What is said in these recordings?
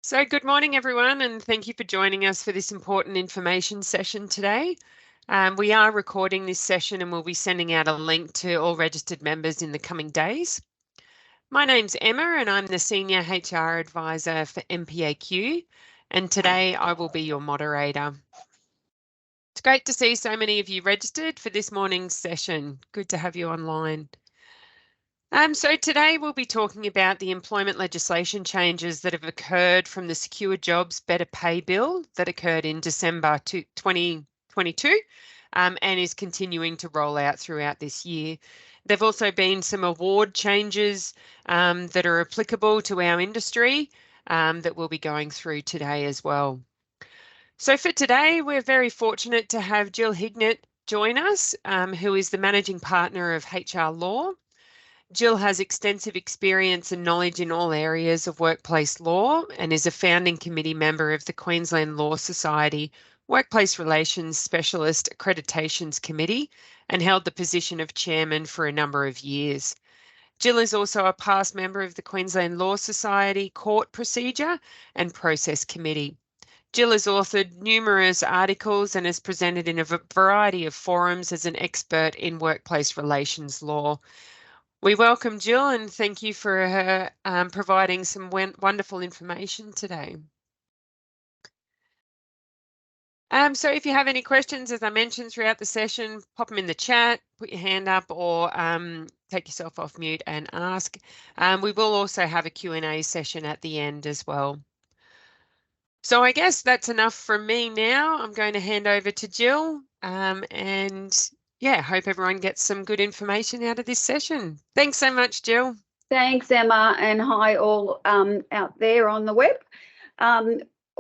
So good morning, everyone, and thank you for joining us for this important information session today. We are recording this session and we'll be sending out a link to all registered members in the coming days. My name's Emma and I'm the Senior HR Advisor for MPAQ, and today I will be your moderator. It's great to see so many of you registered for this morning's session. Good to have you online. So today we'll be talking about the employment legislation changes that have occurred from the Secure Jobs Better Pay Bill that occurred in December 2022 and is continuing to roll out throughout this year. There've also been some award changes that are applicable to our industry that we'll be going through today as well. So for today, we're very fortunate to have Jill Hignett join us, who is the Managing Partner of HR Law. Jill has extensive experience and knowledge in all areas of workplace law and is a founding committee member of the Queensland Law Society Workplace Relations Specialist Accreditations Committee and held the position of chairman for a number of years. Jill is also a past member of the Queensland Law Society Court Procedure and Process Committee. Jill has authored numerous articles and has presented in a variety of forums as an expert in workplace relations law. We welcome Jill and thank you for her providing some wonderful information today. So if you have any questions, as I mentioned throughout the session, pop them in the chat, put your hand up or take yourself off mute and ask. We will also have a Q&A session at the end as well. So I guess that's enough from me now. I'm going to hand over to Jill and yeah, hope everyone gets some good information out of this session. Thanks so much, Jill. Thanks, Emma, and hi all out there on the web.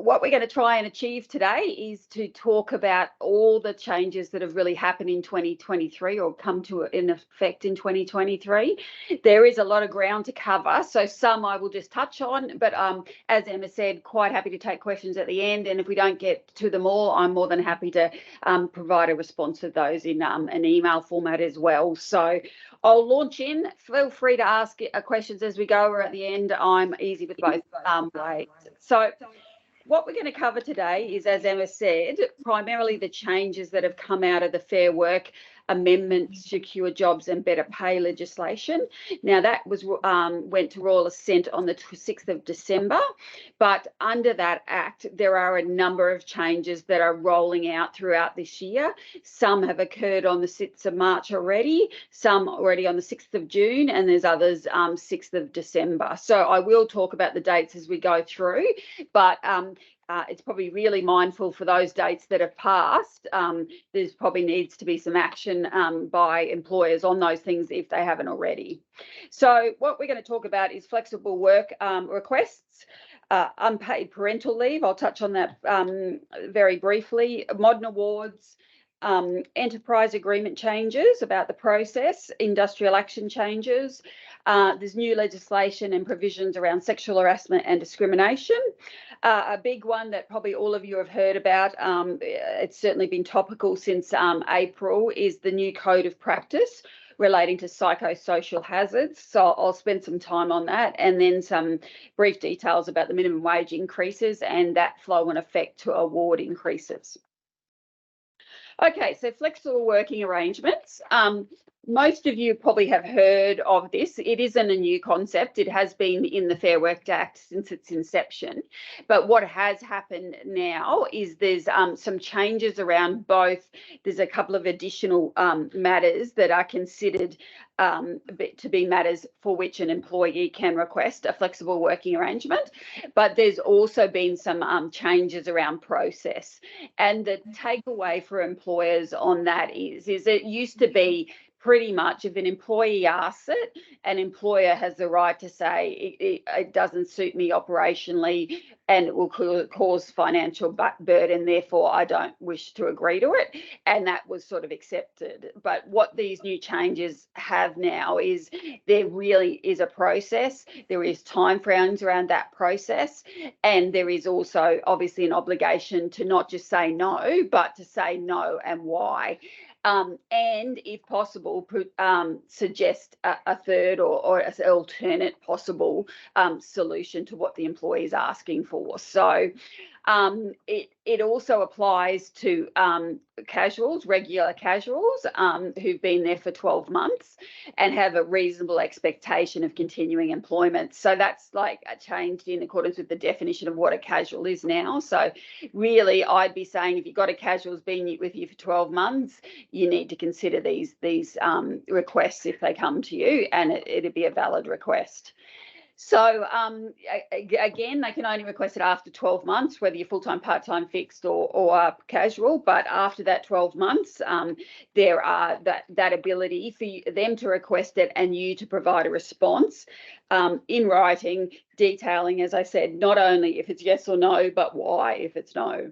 What we're going to try and achieve today is to talk about all the changes that have really happened in 2023 or come to in effect in 2023. There is a lot of ground to cover, so some I will just touch on, but as Emma said, quite happy to take questions at the end, and if we don't get to them all, I'm more than happy to provide a response to those in an email format as well. So I'll launch in. Feel free to ask questions as we go, or at the end. I'm easy with both ways. So what we're going to cover today is, as Emma said, primarily the changes that have come out of the Fair Work Amendment, Secure Jobs and Better Pay legislation. Now that was went to Royal Assent on the 6th of December, but under that Act there are a number of changes that are rolling out throughout this year. Some have occurred on the 6th of March already, some already on the 6th of June, and there's others 6th of December. So I will talk about the dates as we go through, but it's probably really mindful for those dates that have passed. There's probably needs to be some action by employers on those things if they haven't already. So what we're going to talk about is flexible work requests, unpaid parental leave. I'll touch on that very briefly. Modern awards, enterprise agreement changes about the process, industrial action changes. There's new legislation and provisions around sexual harassment and discrimination. A big one that probably all of you have heard about, it's certainly been topical since April, is the new code of practice relating to psychosocial hazards. So I'll spend some time on that, and then some brief details about the minimum wage increases and that flow and effect to award increases. Okay, so flexible working arrangements. Most of you probably have heard of this. It isn't a new concept. It has been in the Fair Work Act since its inception. But what has happened now is there's some changes around both. There's a couple of additional matters that are considered to be matters for which an employee can request a flexible working arrangement. But there's also been some changes around process. And the takeaway for employers on that is it used to be pretty much if an employee asks it, an employer has the right to say it doesn't suit me operationally and it will cause financial burden, therefore I don't wish to agree to it. And that was sort of accepted. But what these new changes have now is there really is a process. There is timeframes around that process. And there is also obviously an obligation to not just say no, but to say no and why. and if possible, suggest a third or an alternate possible solution to what the employee is asking for. So it also applies to casuals, regular casuals, who've been there for 12 months and have a reasonable expectation of continuing employment. So that's like changed in accordance with the definition of what a casual is now. So really, I'd be saying if you've got a casual who's been with you for 12 months, you need to consider these requests if they come to you, and it'd be a valid request. So again, they can only request it after 12 months, whether you're full-time, part-time, fixed or casual. But after that 12 months, there are that ability for them to request it and you to provide a response in writing, detailing, as I said, not only if it's yes or no, but why if it's no.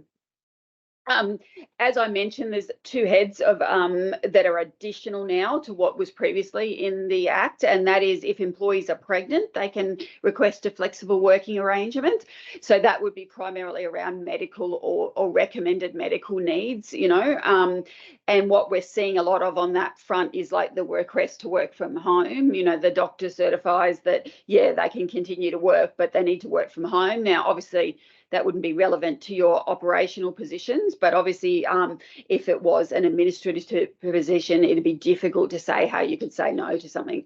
As I mentioned, there's two heads of that are additional now to what was previously in the Act, and that is if employees are pregnant, they can request a flexible working arrangement. So that would be primarily around medical or recommended medical needs, you know. And what we're seeing a lot of on that front is like the request to work from home. You know, the doctor certifies that, yeah, they can continue to work, but they need to work from home. Now, obviously, that wouldn't be relevant to your operational positions, but obviously if it was an administrative position, it'd be difficult to say how you could say no to something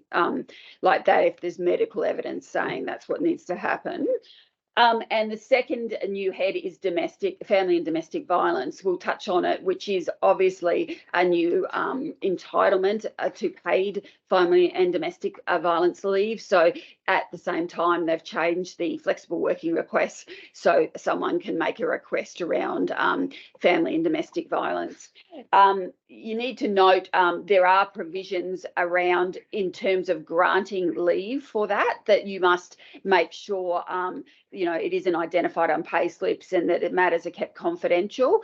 like that if there's medical evidence saying that's what needs to happen. And the second new head is family and domestic violence. We'll touch on it, which is obviously a new entitlement to paid family and domestic violence leave. So at the same time, they've changed the flexible working requests so someone can make a request around family and domestic violence. You need to note there are provisions around in terms of granting leave for that you must make sure you know, it isn't identified on pay slips and that matters are kept confidential.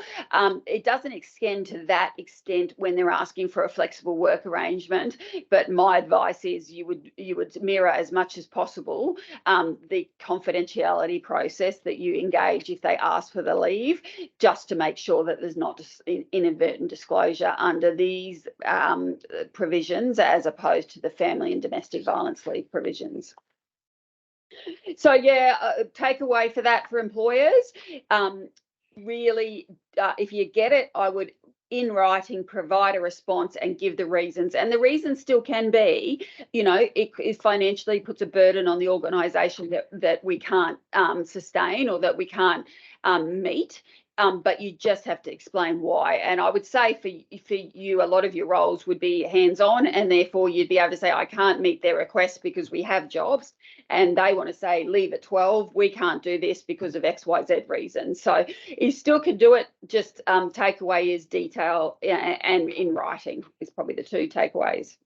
It doesn't extend to that extent when they're asking for a flexible work arrangement, but my advice is you would mirror as much as possible the confidentiality process that you engage if they ask for the leave, just to make sure that there's not inadvertent disclosure under these provisions as opposed to the family and domestic violence leave provisions. So yeah, takeaway for that for employers, really, if you get it, I would in writing provide a response and give the reasons. And the reasons still can be, you know, it financially puts a burden on the organisation that we can't sustain or that we can't meet. But you just have to explain why. And I would say for you, a lot of your roles would be hands-on, and therefore you'd be able to say, I can't meet their request because we have jobs, and they want to say leave at 12. We can't do this because of X, Y, Z reason. So you still can do it. Just takeaway is detail and in writing is probably the two takeaways.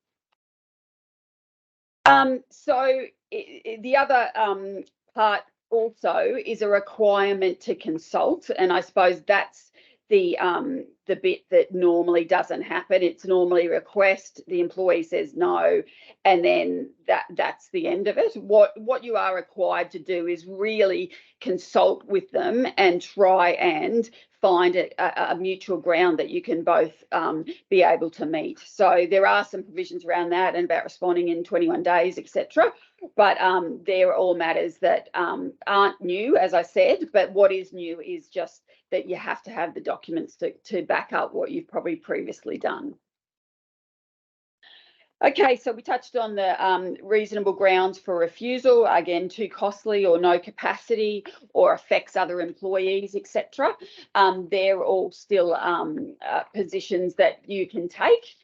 So the other part also is a requirement to consult, and I suppose that's the bit that normally doesn't happen. It's normally request, the employee says no, and then that's the end of it. What you are required to do is really consult with them and try and find a mutual ground that you can both be able to meet. So there are some provisions around that and about responding in 21 days, etc. But they're all matters that aren't new, as I said, but what is new is just that you have to have the documents to back up what you've probably previously done. Okay, so we touched on the reasonable grounds for refusal, again, too costly or no capacity or affects other employees, etc. They're all still positions that you can take.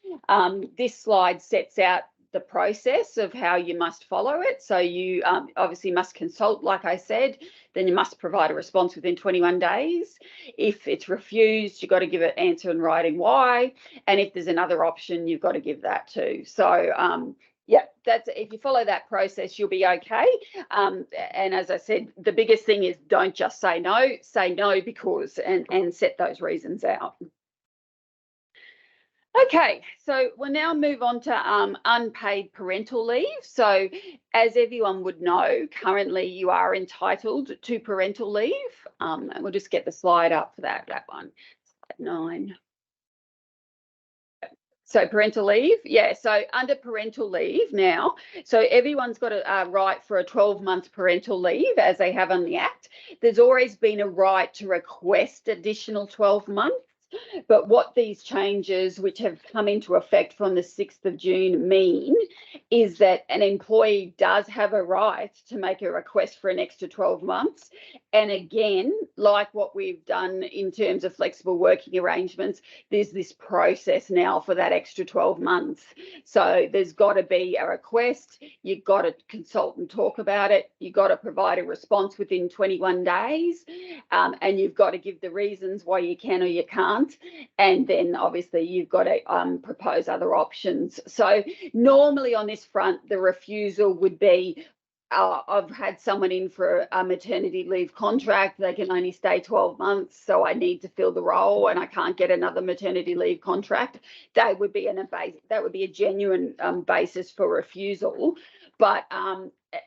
This slide sets out the process of how you must follow it. So you obviously must consult, like I said, then you must provide a response within 21 days. If it's refused, you've got to give an answer in writing why. And if there's another option, you've got to give that too. So yeah, that's if you follow that process, you'll be okay. And as I said, the biggest thing is don't just say no because and set those reasons out. Okay, so we'll now move on to unpaid parental leave. So as everyone would know, currently you are entitled to parental leave. And we'll just get the slide up for that one, slide 9. So parental leave, yeah. So under parental leave now, so everyone's got a right for a 12-month parental leave as they have on the Act. There's always been a right to request additional 12 months. But what these changes, which have come into effect from the 6th of June, mean is that an employee does have a right to make a request for an extra 12 months. And again, like what we've done in terms of flexible working arrangements, there's this process now for that extra 12 months. So there's got to be a request, you've got to consult and talk about it, you've got to provide a response within 21 days, and you've got to give the reasons why you can or you can't. And then obviously you've got to propose other options. So normally on this front, the refusal would be, I've had someone in for a maternity leave contract. They can only stay 12 months, so I need to fill the role and I can't get another maternity leave contract. That would be a genuine basis for refusal. But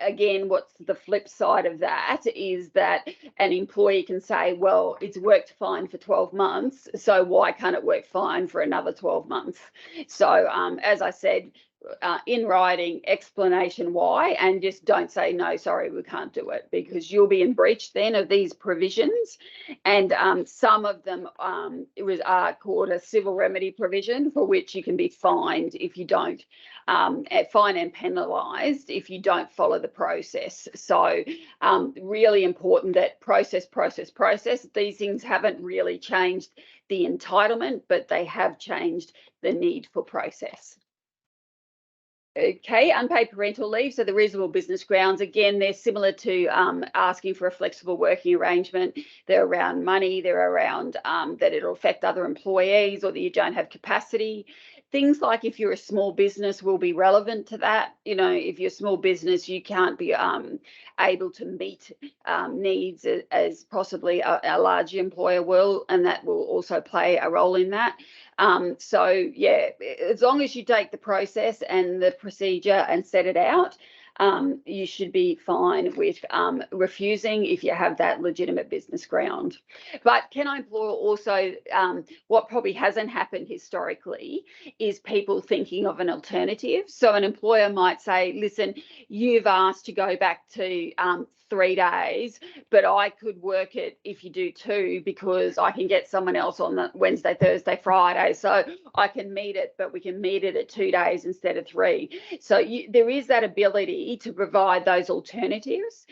again, what's the flip side of that is that an employee can say, well, it's worked fine for 12 months, so why can't it work fine for another 12 months? So as I said, in writing, explanation why, and just don't say, no, sorry, we can't do it, because you'll be in breach then of these provisions. And some of them are called a civil remedy provision, for which you can be fined if you don't, fined and penalised if you don't follow the process. So really important that process. These things haven't really changed the entitlement, but they have changed the need for process. Okay, unpaid parental leave. So the reasonable business grounds, again, they're similar to asking for a flexible working arrangement. They're around money, they're around that it'll affect other employees or that you don't have capacity. Things like if you're a small business will be relevant to that. You know, if you're a small business, you can't be able to meet needs as possibly a large employer will, and that will also play a role in that. So yeah, as long as you take the process and the procedure and set it out, you should be fine with refusing if you have that legitimate business ground. But can I implore also, what probably hasn't happened historically is people thinking of an alternative. So an employer might say, listen, you've asked to go back to 3 days, but I could work it if you do 2, because I can get someone else on the Wednesday, Thursday, Friday. So I can meet it, but we can meet it at 2 days instead of 3. So there is that ability to provide those alternatives,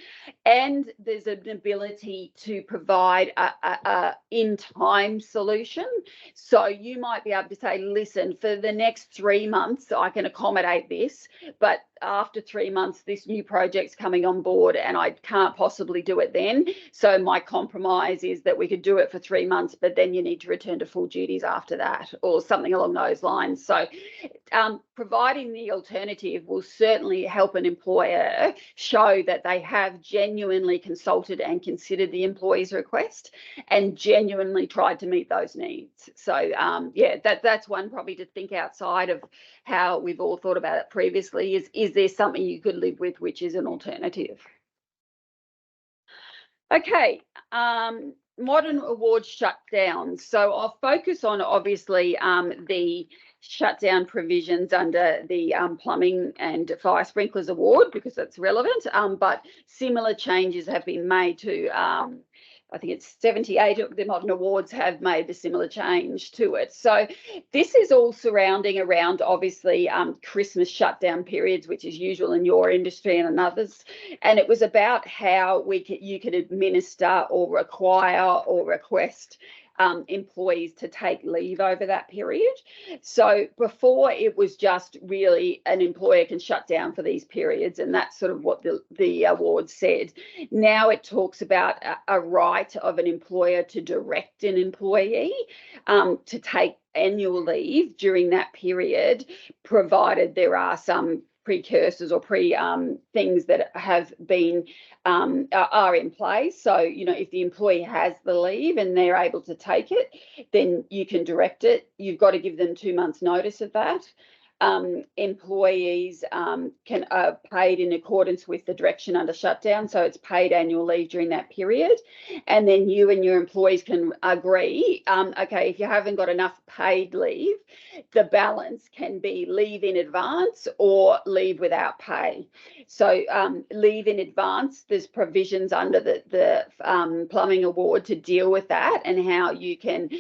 and there's an ability to provide a in-time solution. So you might be able to say, listen, for the next 3 months, I can accommodate this, but after 3 months, this new project's coming on board and I can't possibly do it then. So my compromise is that we could do it for 3 months, but then you need to return to full duties after that, or something along those lines. So providing the alternative will certainly help an employer show that they have genuinely consulted and considered the employee's request and genuinely tried to meet those needs. So yeah, that's one probably to think outside of how we've all thought about it previously. Is there something you could live with which is an alternative? Okay, modern award shutdowns. So I'll focus on obviously the shutdown provisions under the plumbing and fire sprinklers award, because that's relevant, but similar changes have been made to I think it's 78 of the modern awards have made a similar change to it. So this is all surrounding around obviously Christmas shutdown periods, which is usual in your industry and others. And it was about how you could administer or require or request employees to take leave over that period. So before, it was just really an employer can shut down for these periods, and that's sort of what the award said. Now it talks about a right of an employer to direct an employee to take annual leave during that period, provided there are some precursors or things that have been are in place. So, you know, if the employee has the leave and they're able to take it, then you can direct it. You've got to give them 2 months notice of that. employees can paid in accordance with the direction under shutdown, so it's paid annual leave during that period, and then you and your employees can agree, okay, if you haven't got enough paid leave, the balance can be leave in advance or leave without pay. So leave in advance, there's provisions under the plumbing award to deal with that and how you can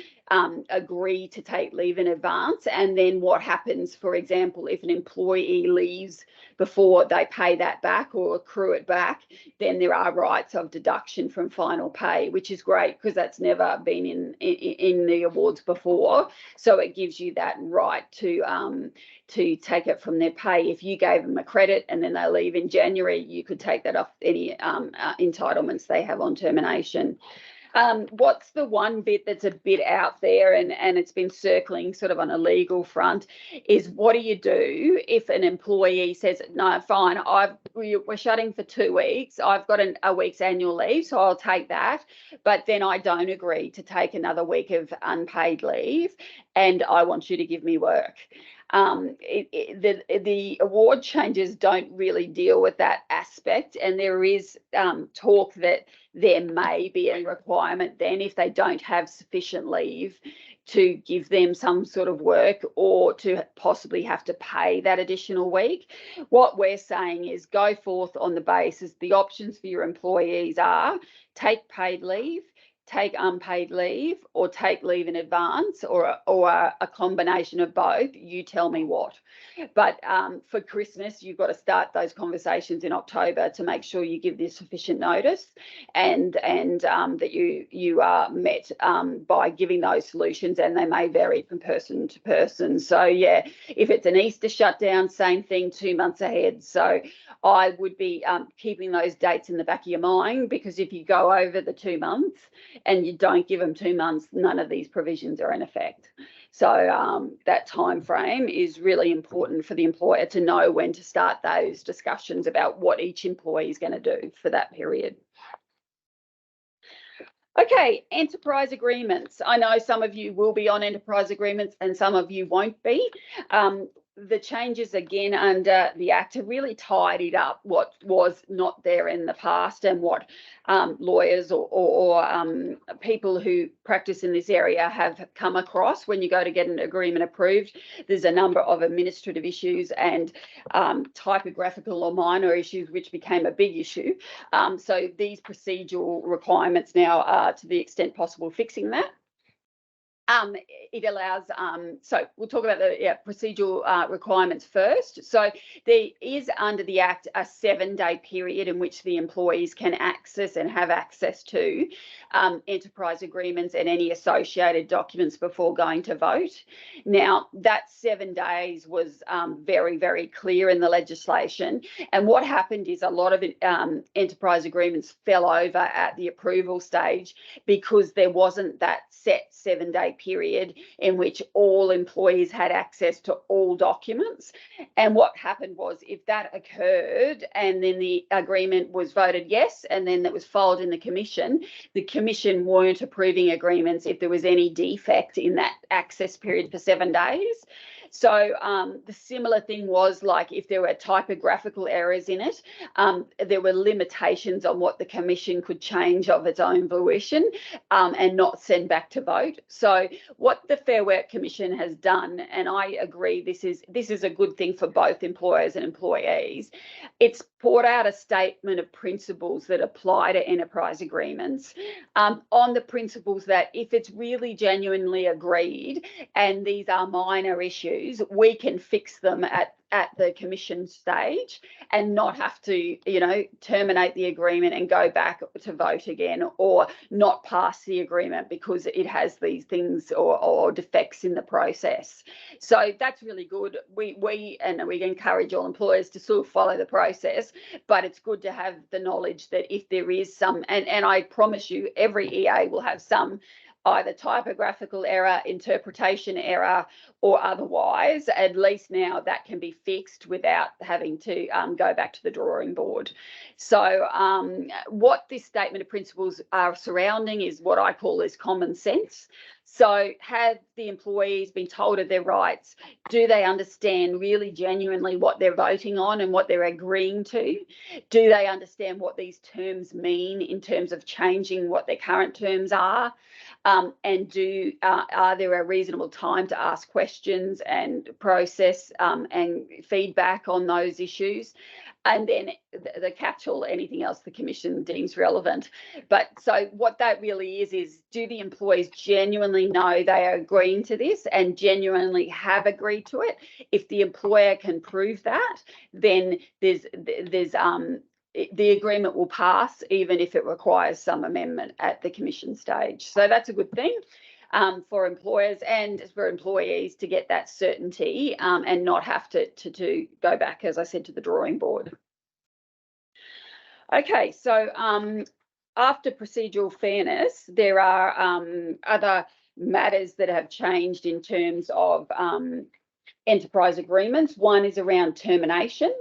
agree to take leave in advance. And then what happens, for example, if an employee leaves before they pay that back or accrue it back, then there are rights of deduction from final pay, which is great because that's never been in the awards before. So it gives you that right to take it from their pay. If you gave them a credit and then they leave in January, you could take that off any entitlements they have on termination. What's the one bit that's a bit out there and it's been circling sort of on a legal front is what do you do if an employee says, no, fine, we're shutting for 2 weeks, I've got a week's annual leave, so I'll take that, but then I don't agree to take another week of unpaid leave and I want you to give me work. The award changes don't really deal with that aspect, and there is talk that there may be a requirement then if they don't have sufficient leave to give them some sort of work or to possibly have to pay that additional week. What we're saying is go forth on the basis the options for your employees are take paid leave, take unpaid leave, or take leave in advance, or a combination of both. You tell me what. But for Christmas, you've got to start those conversations in October to make sure you give this sufficient notice and that you are met by giving those solutions, and they may vary from person to person. So yeah, if it's an Easter shutdown, same thing, 2 months ahead. So I would be keeping those dates in the back of your mind, because if you go over the 2 months and you don't give them 2 months, none of these provisions are in effect. So that time frame is really important for the employer to know when to start those discussions about what each employee is going to do for that period. Okay, enterprise agreements. I know some of you will be on enterprise agreements and some of you won't be. The changes again under the Act have really tidied up what was not there in the past and what lawyers or people who practice in this area have come across when you go to get an agreement approved. There's a number of administrative issues and typographical or minor issues which became a big issue. So these procedural requirements now are, to the extent possible, fixing that. It allows, so we'll talk about the procedural requirements first. So there is under the Act a 7-day period in which the employees can access and have access to enterprise agreements and any associated documents before going to vote. Now, that 7 days was very, very clear in the legislation. And what happened is a lot of enterprise agreements fell over at the approval stage because there wasn't that set 7-day period in which all employees had access to all documents. And what happened was, if that occurred and then the agreement was voted yes, and then that was filed in the commission weren't approving agreements if there was any defect in that access period for 7 days. So the similar thing was, like, if there were typographical errors in it, there were limitations on what the commission could change of its own volition and not send back to vote. So what the Fair Work Commission has done, and I agree this is a good thing for both employers and employees, it's poured out a statement of principles that apply to enterprise agreements on the principles that if it's really genuinely agreed and these are minor issues, we can fix them at the commission stage and not have to, terminate the agreement and go back to vote again, or not pass the agreement because it has these things or defects in the process. So that's really good. We encourage all employers to sort of follow the process, but it's good to have the knowledge that if there is some, and I promise you every EA will have some either typographical error, interpretation error, or otherwise, at least now that can be fixed without having to go back to the drawing board. So what this statement of principles are surrounding is what I call is common sense. So have the employees been told of their rights? Do they understand really genuinely what they're voting on and what they're agreeing to? Do they understand what these terms mean in terms of changing what their current terms are? And are there a reasonable time to ask questions and process and feedback on those issues? And then the catch-all, anything else the Commission deems relevant. But so what that really is do the employees genuinely know they are agreeing to this and genuinely have agreed to it? If the employer can prove that, then the agreement will pass, even if it requires some amendment at the Commission stage. So that's a good thing for employers and for employees to get that certainty and not have to go back, as I said, to the drawing board. Okay, so after procedural fairness, there are other matters that have changed in terms of enterprise agreements. One is around termination.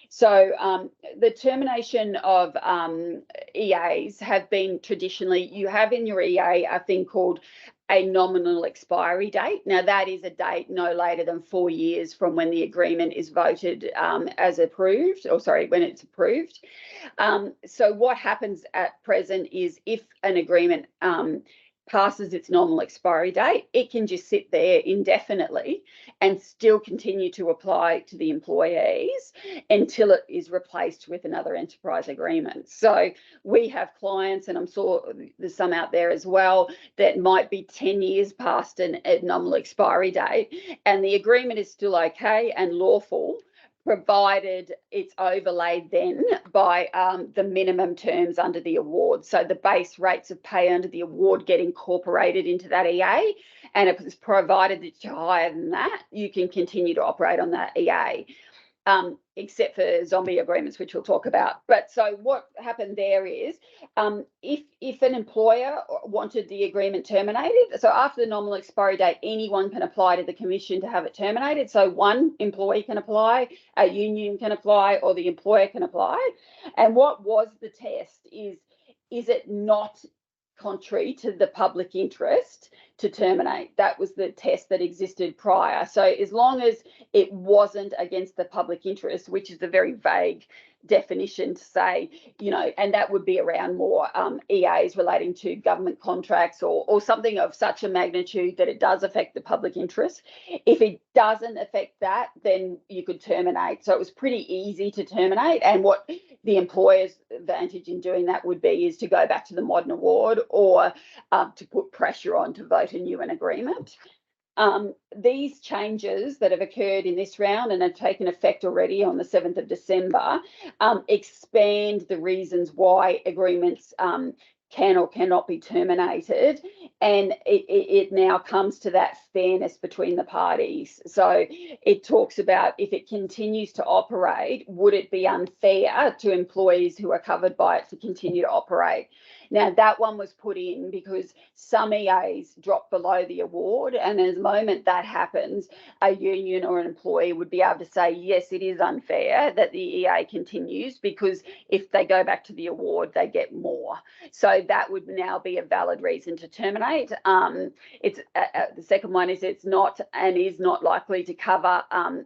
So the termination of EAs have been traditionally, you have in your EA a thing called a nominal expiry date. Now that is a date no later than 4 years from when the agreement is voted as approved, or sorry, when it's approved. So what happens at present is if an agreement passes its nominal expiry date, it can just sit there indefinitely and still continue to apply to the employees until it is replaced with another enterprise agreement. So we have clients, and I'm sure there's some out there as well, that might be 10 years past a nominal expiry date, and the agreement is still okay and lawful, provided it's overlaid then by the minimum terms under the award. So the base rates of pay under the award get incorporated into that EA, and if it's provided that you're higher than that, you can continue to operate on that EA. Except for zombie agreements, which we'll talk about. But so what happened there is if an employer wanted the agreement terminated, so after the nominal expiry date, anyone can apply to the Commission to have it terminated. So one employee can apply, a union can apply, or the employer can apply. And what was the test is it not contrary to the public interest to terminate? That was the test that existed prior. So as long as it wasn't against the public interest, which is a very vague definition to say, you know, and that would be around more EAs relating to government contracts or something of such a magnitude that it does affect the public interest. If it doesn't affect that, then you could terminate. So it was pretty easy to terminate. And what the employer's advantage in doing that would be is to go back to the modern award or to put pressure on to vote anew an agreement. These changes that have occurred in this round and have taken effect already on the 7th of December expand the reasons why agreements can or cannot be terminated, and it now comes to that fairness between the parties. So it talks about if it continues to operate, would it be unfair to employees who are covered by it to continue to operate? Now, that one was put in because some EAs drop below the award, and at the moment that happens, a union or an employee would be able to say, yes, it is unfair that the EA continues, because if they go back to the award, they get more. So that would now be a valid reason to terminate. It's the second one is it's not and is not likely to cover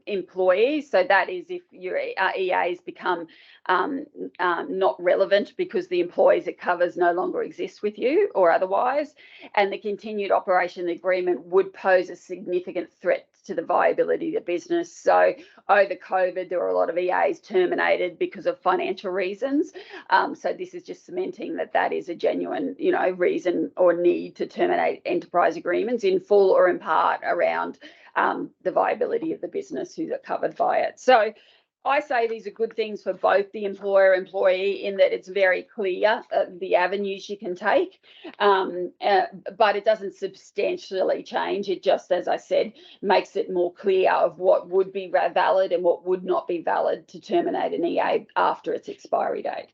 employees. So that is if your EAs become not relevant because the employees it covers no longer exist with you or otherwise, and the continued operation of the agreement would pose a significant threat to the viability of the business. So over COVID, there were a lot of EAs terminated because of financial reasons. So this is just cementing that is a genuine, you know, reason or need to terminate enterprise agreements in full or in part around the viability of the business who's covered by it. So I say these are good things for both the employer and employee in that it's very clear the avenues you can take, but it doesn't substantially change. It just, as I said, makes it more clear of what would be valid and what would not be valid to terminate an EA after its expiry date.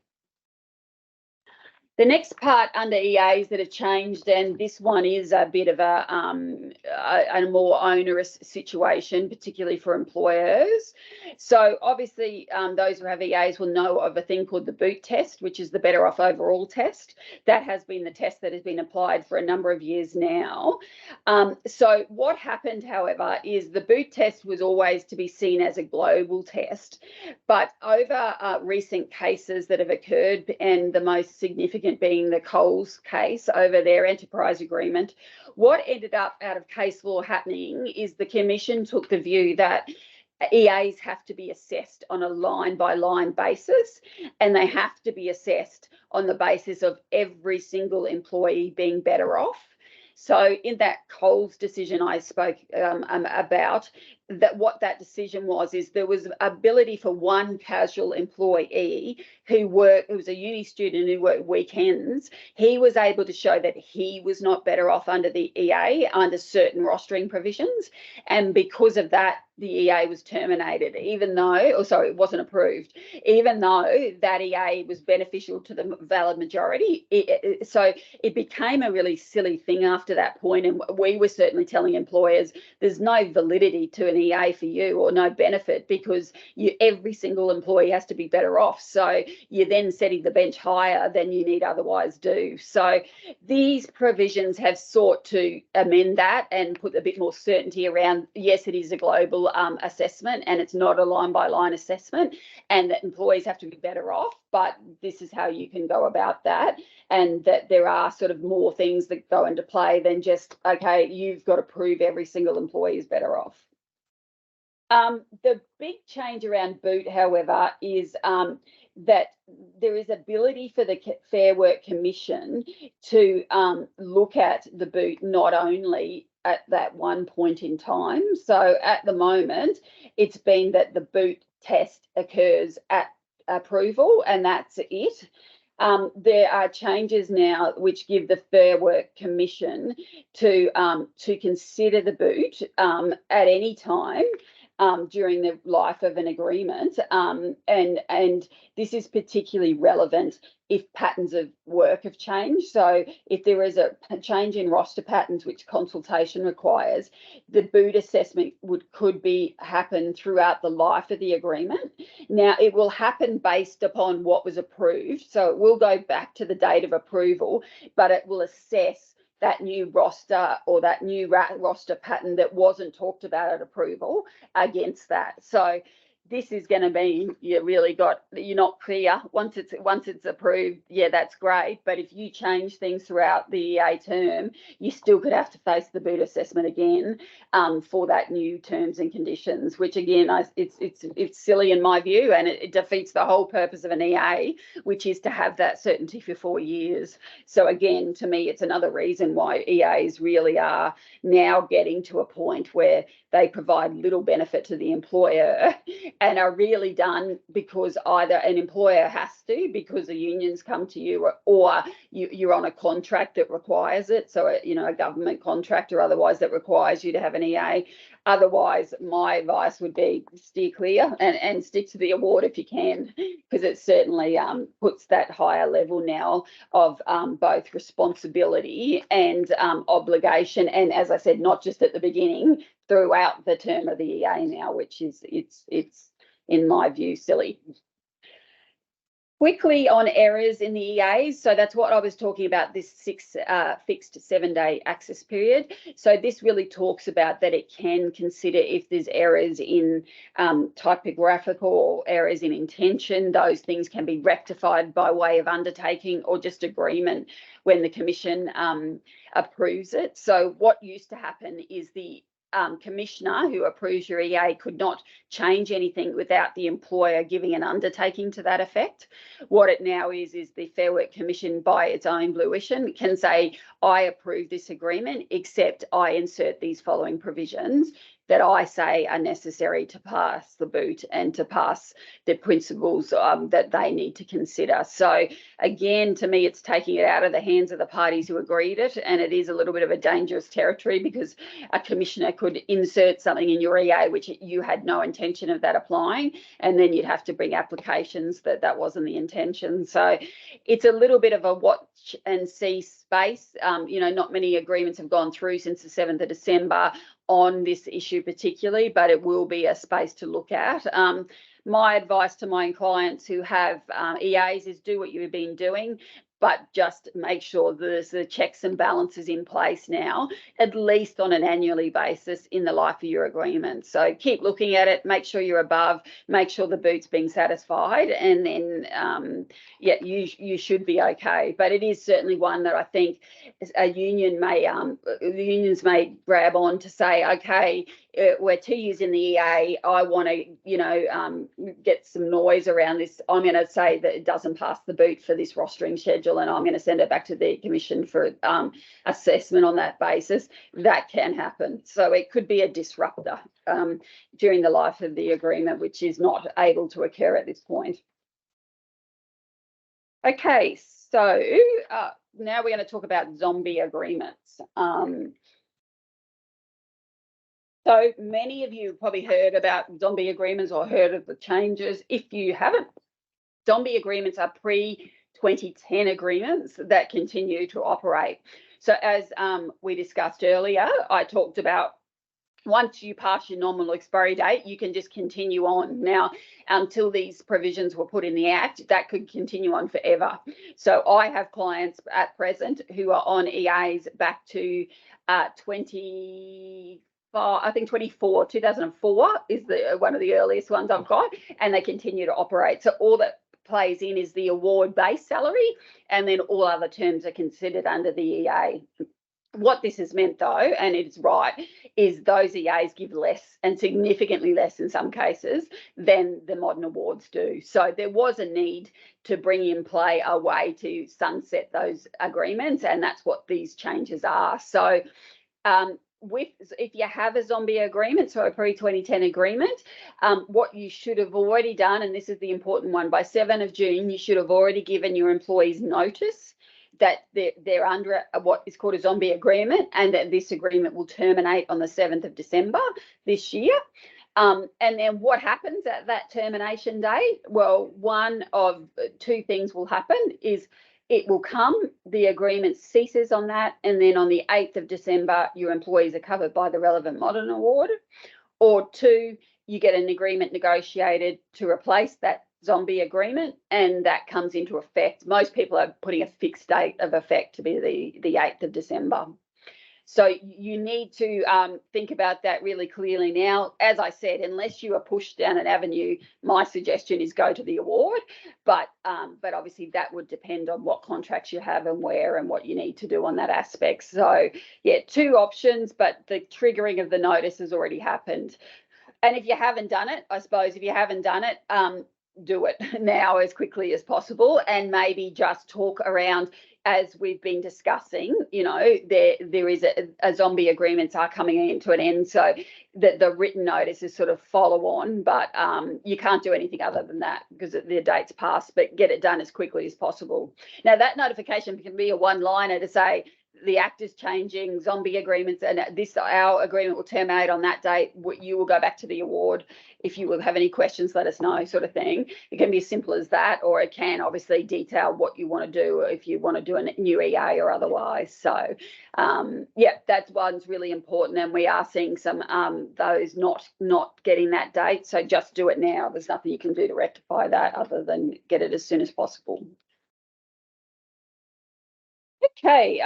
The next part under EAs that have changed, and this one is a bit of a more onerous situation, particularly for employers. So obviously, those who have EAs will know of a thing called the boot test, which is the better off overall test. That has been the test that has been applied for a number of years now. So what happened, however, is the boot test was always to be seen as a global test, but over recent cases that have occurred, and the most significant being the Coles case over their enterprise agreement, what ended up out of case law happening is the Commission took the view that EAs have to be assessed on a line-by-line basis, and they have to be assessed on the basis of every single employee being better off. So in that Coles decision I spoke about, that what that decision was is there was ability for one casual employee who was a uni student who worked weekends. He was able to show that he was not better off under the EA under certain rostering provisions, and because of that, the EA was terminated, even though, it wasn't approved, even though that EA was beneficial to the valid majority. So it became a really silly thing after that point, and we were certainly telling employers there's no validity to an EA for you, or no benefit, because every single employee has to be better off. So you're then setting the bench higher than you need otherwise do. So these provisions have sought to amend that and put a bit more certainty around, yes, it is a global assessment and it's not a line-by-line assessment, and that employees have to be better off, but this is how you can go about that, and that there are sort of more things that go into play than just, okay, you've got to prove every single employee is better off. The big change around boot, however, is that there is ability for the Fair Work Commission to look at the boot not only at that one point in time. So at the moment, it's been that the boot test occurs at approval, and that's it. There are changes now which give the Fair Work Commission to consider the boot at any time during the life of an agreement, and this is particularly relevant if patterns of work have changed. So if there is a change in roster patterns which consultation requires, the boot assessment could happen throughout the life of the agreement. Now, it will happen based upon what was approved, so it will go back to the date of approval, but it will assess that new roster or that new roster pattern that wasn't talked about at approval against that. So this is going to mean you're not clear once it's approved. Yeah, that's great, but if you change things throughout the EA term, you still could have to face the boot assessment again for that new terms and conditions, which again, it's silly in my view, and it defeats the whole purpose of an EA, which is to have that certainty for 4 years. So again, to me, it's another reason why EAs really are now getting to a point where they provide little benefit to the employer and are really done because either an employer has to, because the unions come to you, or you're on a contract that requires it. So, a government contract or otherwise that requires you to have an EA. Otherwise, my advice would be steer clear and stick to the award if you can, because it certainly puts that higher level now of both responsibility and obligation. And as I said, not just at the beginning, throughout the term of the EA now, which is, it's in my view, silly. Quickly on errors in the EAs. So that's what I was talking about, this fixed 7-day access period. So this really talks about that it can consider if there's errors in typographical or errors in intention. Those things can be rectified by way of undertaking or just agreement when the Commission approves it. So what used to happen is the commissioner who approves your EA could not change anything without the employer giving an undertaking to that effect. What it now is the Fair Work Commission, by its own volition, can say, I approve this agreement, except I insert these following provisions. that I say are necessary to pass the boot and to pass the principles that they need to consider. So again, to me, it's taking it out of the hands of the parties who agreed it, and it is a little bit of a dangerous territory because a commissioner could insert something in your EA which you had no intention of that applying, and then you'd have to bring applications that wasn't the intention. So it's a little bit of a watch and see space. Not many agreements have gone through since the 7th of December on this issue particularly, but it will be a space to look at. My advice to my clients who have EAs is do what you've been doing, but just make sure there's the checks and balances in place now, at least on an annually basis in the life of your agreement. So keep looking at it, make sure you're above, make sure the boot's being satisfied, and then you should be okay. But it is certainly one that I think a union the unions may grab on to say, okay, we're 2 years in the EA. I want to, get some noise around this. I'm going to say that it doesn't pass the boot for this rostering schedule, and I'm going to send it back to the Commission for assessment on that basis. That can happen. So it could be a disruptor during the life of the agreement, which is not able to occur at this point. Okay, so now we're going to talk about zombie agreements. So many of you probably heard about zombie agreements or heard of the changes. If you haven't, zombie agreements are pre-2010 agreements that continue to operate. So as we discussed earlier, I talked about once you pass your nominal expiry date, you can just continue on. Now, until these provisions were put in the Act, that could continue on forever. So I have clients at present who are on EAs back to 2004 is one of the earliest ones I've got, and they continue to operate. So all that plays in is the award base salary, and then all other terms are considered under the EA. What this has meant, though, and it's right, is those EAs give less, and significantly less in some cases, than the modern awards do. So there was a need to bring in play a way to sunset those agreements, and that's what these changes are. So if you have a zombie agreement, so a pre-2010 agreement, what you should have already done, and this is the important one, by 7th of June, you should have already given your employees notice that they're under what is called a zombie agreement, and that this agreement will terminate on the 7th of December this year. And then what happens at that termination date? Well, one of two things will happen is it will come, the agreement ceases on that, and then on the 8th of December, your employees are covered by the relevant modern award. Or two, you get an agreement negotiated to replace that zombie agreement, and that comes into effect. Most people are putting a fixed date of effect to be the 8th of December. So you need to think about that really clearly now. As I said, unless you are pushed down an avenue, my suggestion is go to the award. But obviously that would depend on what contracts you have and where and what you need to do on that aspect. So yeah, two options, but the triggering of the notice has already happened. And if you haven't done it, I suppose if you haven't done it, do it now as quickly as possible, and maybe just talk around, as we've been discussing, there is a zombie agreements are coming into an end, so that the written notice is sort of follow on, but you can't do anything other than that because the date's passed, but get it done as quickly as possible. Now that notification can be a one-liner to say, the Act is changing, zombie agreements, and our agreement will terminate on that date. You will go back to the award. If you will have any questions, let us know, sort of thing. It can be as simple as that, or it can obviously detail what you want to do, if you want to do a new EA or otherwise. So yeah, that one's really important, and we are seeing some those not getting that date. So just do it now. There's nothing you can do to rectify that other than get it as soon as possible. Okay,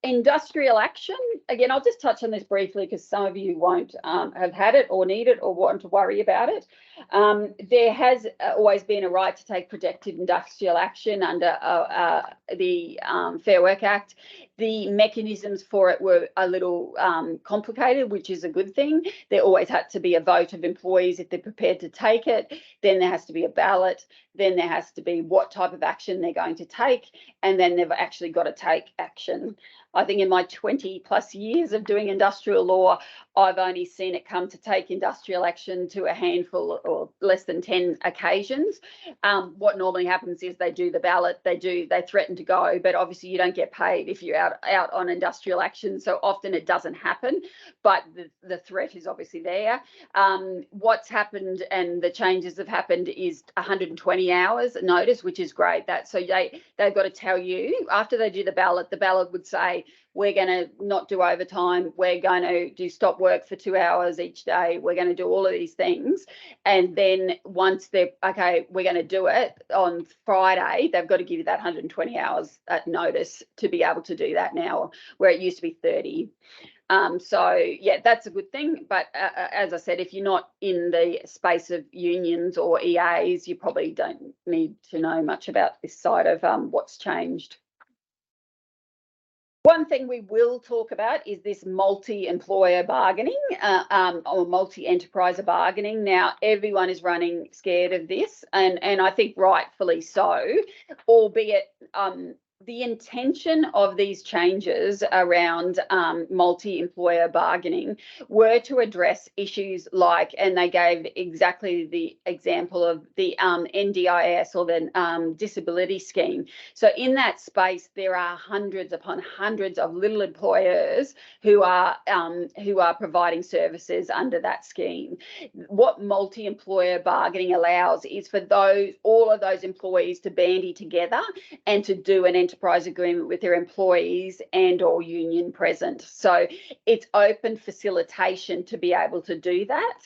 industrial action. Again, I'll just touch on this briefly because some of you won't have had it or need it or want to worry about it. There has always been a right to take protective industrial action under the Fair Work Act. The mechanisms for it were a little complicated, which is a good thing. There always had to be a vote of employees if they're prepared to take it. Then there has to be a ballot. Then there has to be what type of action they're going to take. And then they've actually got to take action. I think in my 20 plus years of doing industrial law, I've only seen it come to take industrial action to a handful or less than 10 occasions. What normally happens is they do the ballot, they threaten to go, but obviously you don't get paid if you're out on industrial action. So often it doesn't happen, but the threat is obviously there. What's happened and the changes have happened is 120 hours notice, which is great. So they've got to tell you after they do the ballot would say, we're going to not do overtime. We're going to do stop work for 2 hours each day. We're going to do all of these things. And then once they're, okay, we're going to do it on Friday, they've got to give you that 120 hours at notice to be able to do that now, where it used to be 30. So, yeah, that's a good thing. But as I said, if you're not in the space of unions or EAs, you probably don't need to know much about this side of what's changed. One thing we will talk about is this multi-employer bargaining or multi-enterpriser bargaining. Now, everyone is running scared of this, and I think rightfully so, albeit the intention of these changes around multi-employer bargaining were to address issues like, and they gave exactly the example of the NDIS or the disability scheme. So in that space, there are hundreds upon hundreds of little employers who are providing services under that scheme. What multi-employer bargaining allows is for all of those employees to bandy together and to do an enterprise agreement with their employees and or union present. So it's open facilitation to be able to do that,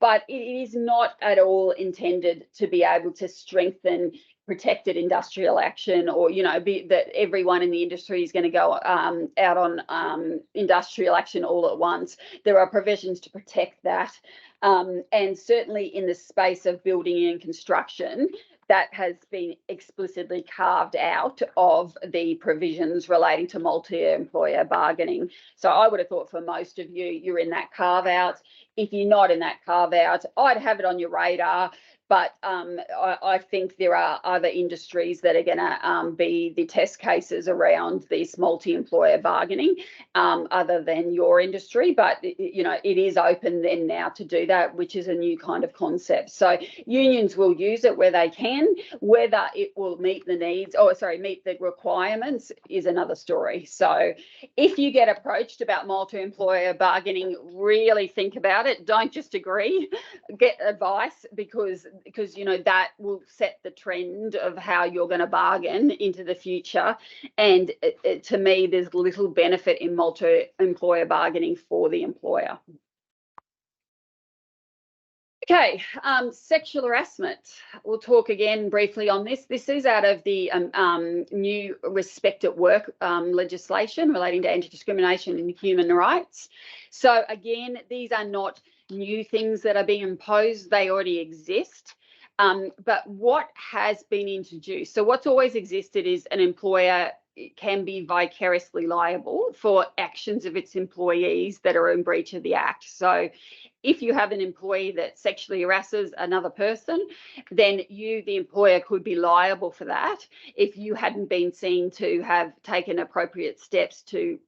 but it is not at all intended to be able to strengthen protected industrial action, or that everyone in the industry is going to go out on industrial action all at once. There are provisions to protect that, and certainly in the space of building and construction, that has been explicitly carved out of the provisions relating to multi-employer bargaining. So I would have thought for most of you, you're in that carve out. If you're not in that carve out, I'd have it on your radar. But I think there are other industries that are going to be the test cases around this multi-employer bargaining, other than your industry. But it is open then now to do that, which is a new kind of concept. So unions will use it where they can. Whether it will meet the needs, meet the requirements is another story. So if you get approached about multi-employer bargaining, really think about it. Don't just agree. Get advice, because that will set the trend of how you're going to bargain into the future. And to me, there's little benefit in multi-employer bargaining for the employer. Okay, sexual harassment. We'll talk again briefly on this. This is out of the new Respect at Work legislation relating to anti-discrimination and human rights. So again, these are not new things that are being imposed. They already exist. But what has been introduced? So what's always existed is an employer can be vicariously liable for actions of its employees that are in breach of the Act. So if you have an employee that sexually harasses another person, then you, the employer, could be liable for that if you hadn't been seen to have taken appropriate steps to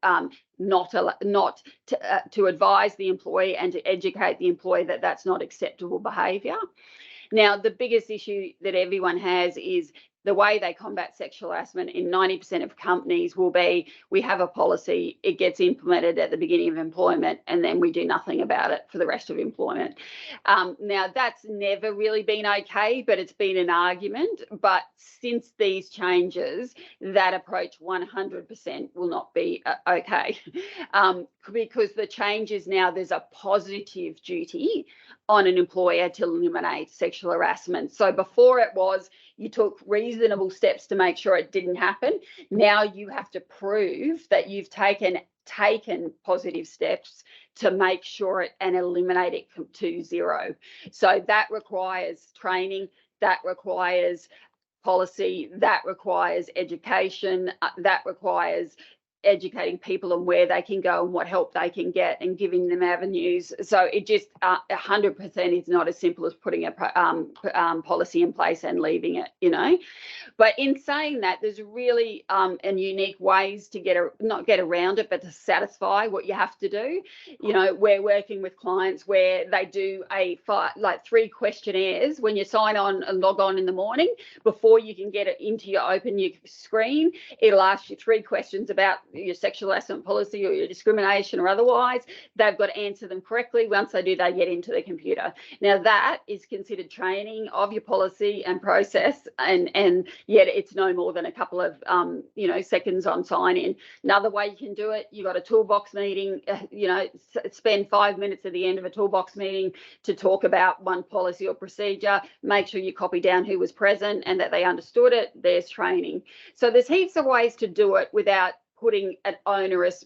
to advise the employee and to educate the employee that that's not acceptable behaviour. Now, the biggest issue that everyone has is the way they combat sexual harassment in 90% of companies will be, we have a policy, it gets implemented at the beginning of employment, and then we do nothing about it for the rest of employment. Now, that's never really been okay, but it's been an argument. But since these changes, that approach 100% will not be okay, because the changes now, there's a positive duty on an employer to eliminate sexual harassment. So before it was, you took reasonable steps to make sure it didn't happen. Now you have to prove that you've taken taken positive steps to make sure it and eliminate it to zero. So that requires training, that requires policy, that requires education, that requires educating people on where they can go and what help they can get and giving them avenues. So it just 100% is not as simple as putting a policy in place and leaving it, you know. But in saying that, there's really and unique ways to not get around it, but to satisfy what you have to do. You know, we're working with clients where they do like 3 questionnaires when you sign on and log on in the morning. Before you can get it into open your screen, it'll ask you 3 questions about your sexual harassment policy or your discrimination or otherwise. They've got to answer them correctly. Once they do, they get into the computer. Now that is considered training of your policy and process, and yet it's no more than a couple of seconds on sign in. Another way you can do it, you got a toolbox meeting, spend 5 minutes at the end of a toolbox meeting to talk about one policy or procedure. Make sure you copy down who was present and that they understood it. There's training. So there's heaps of ways to do it without putting an onerous,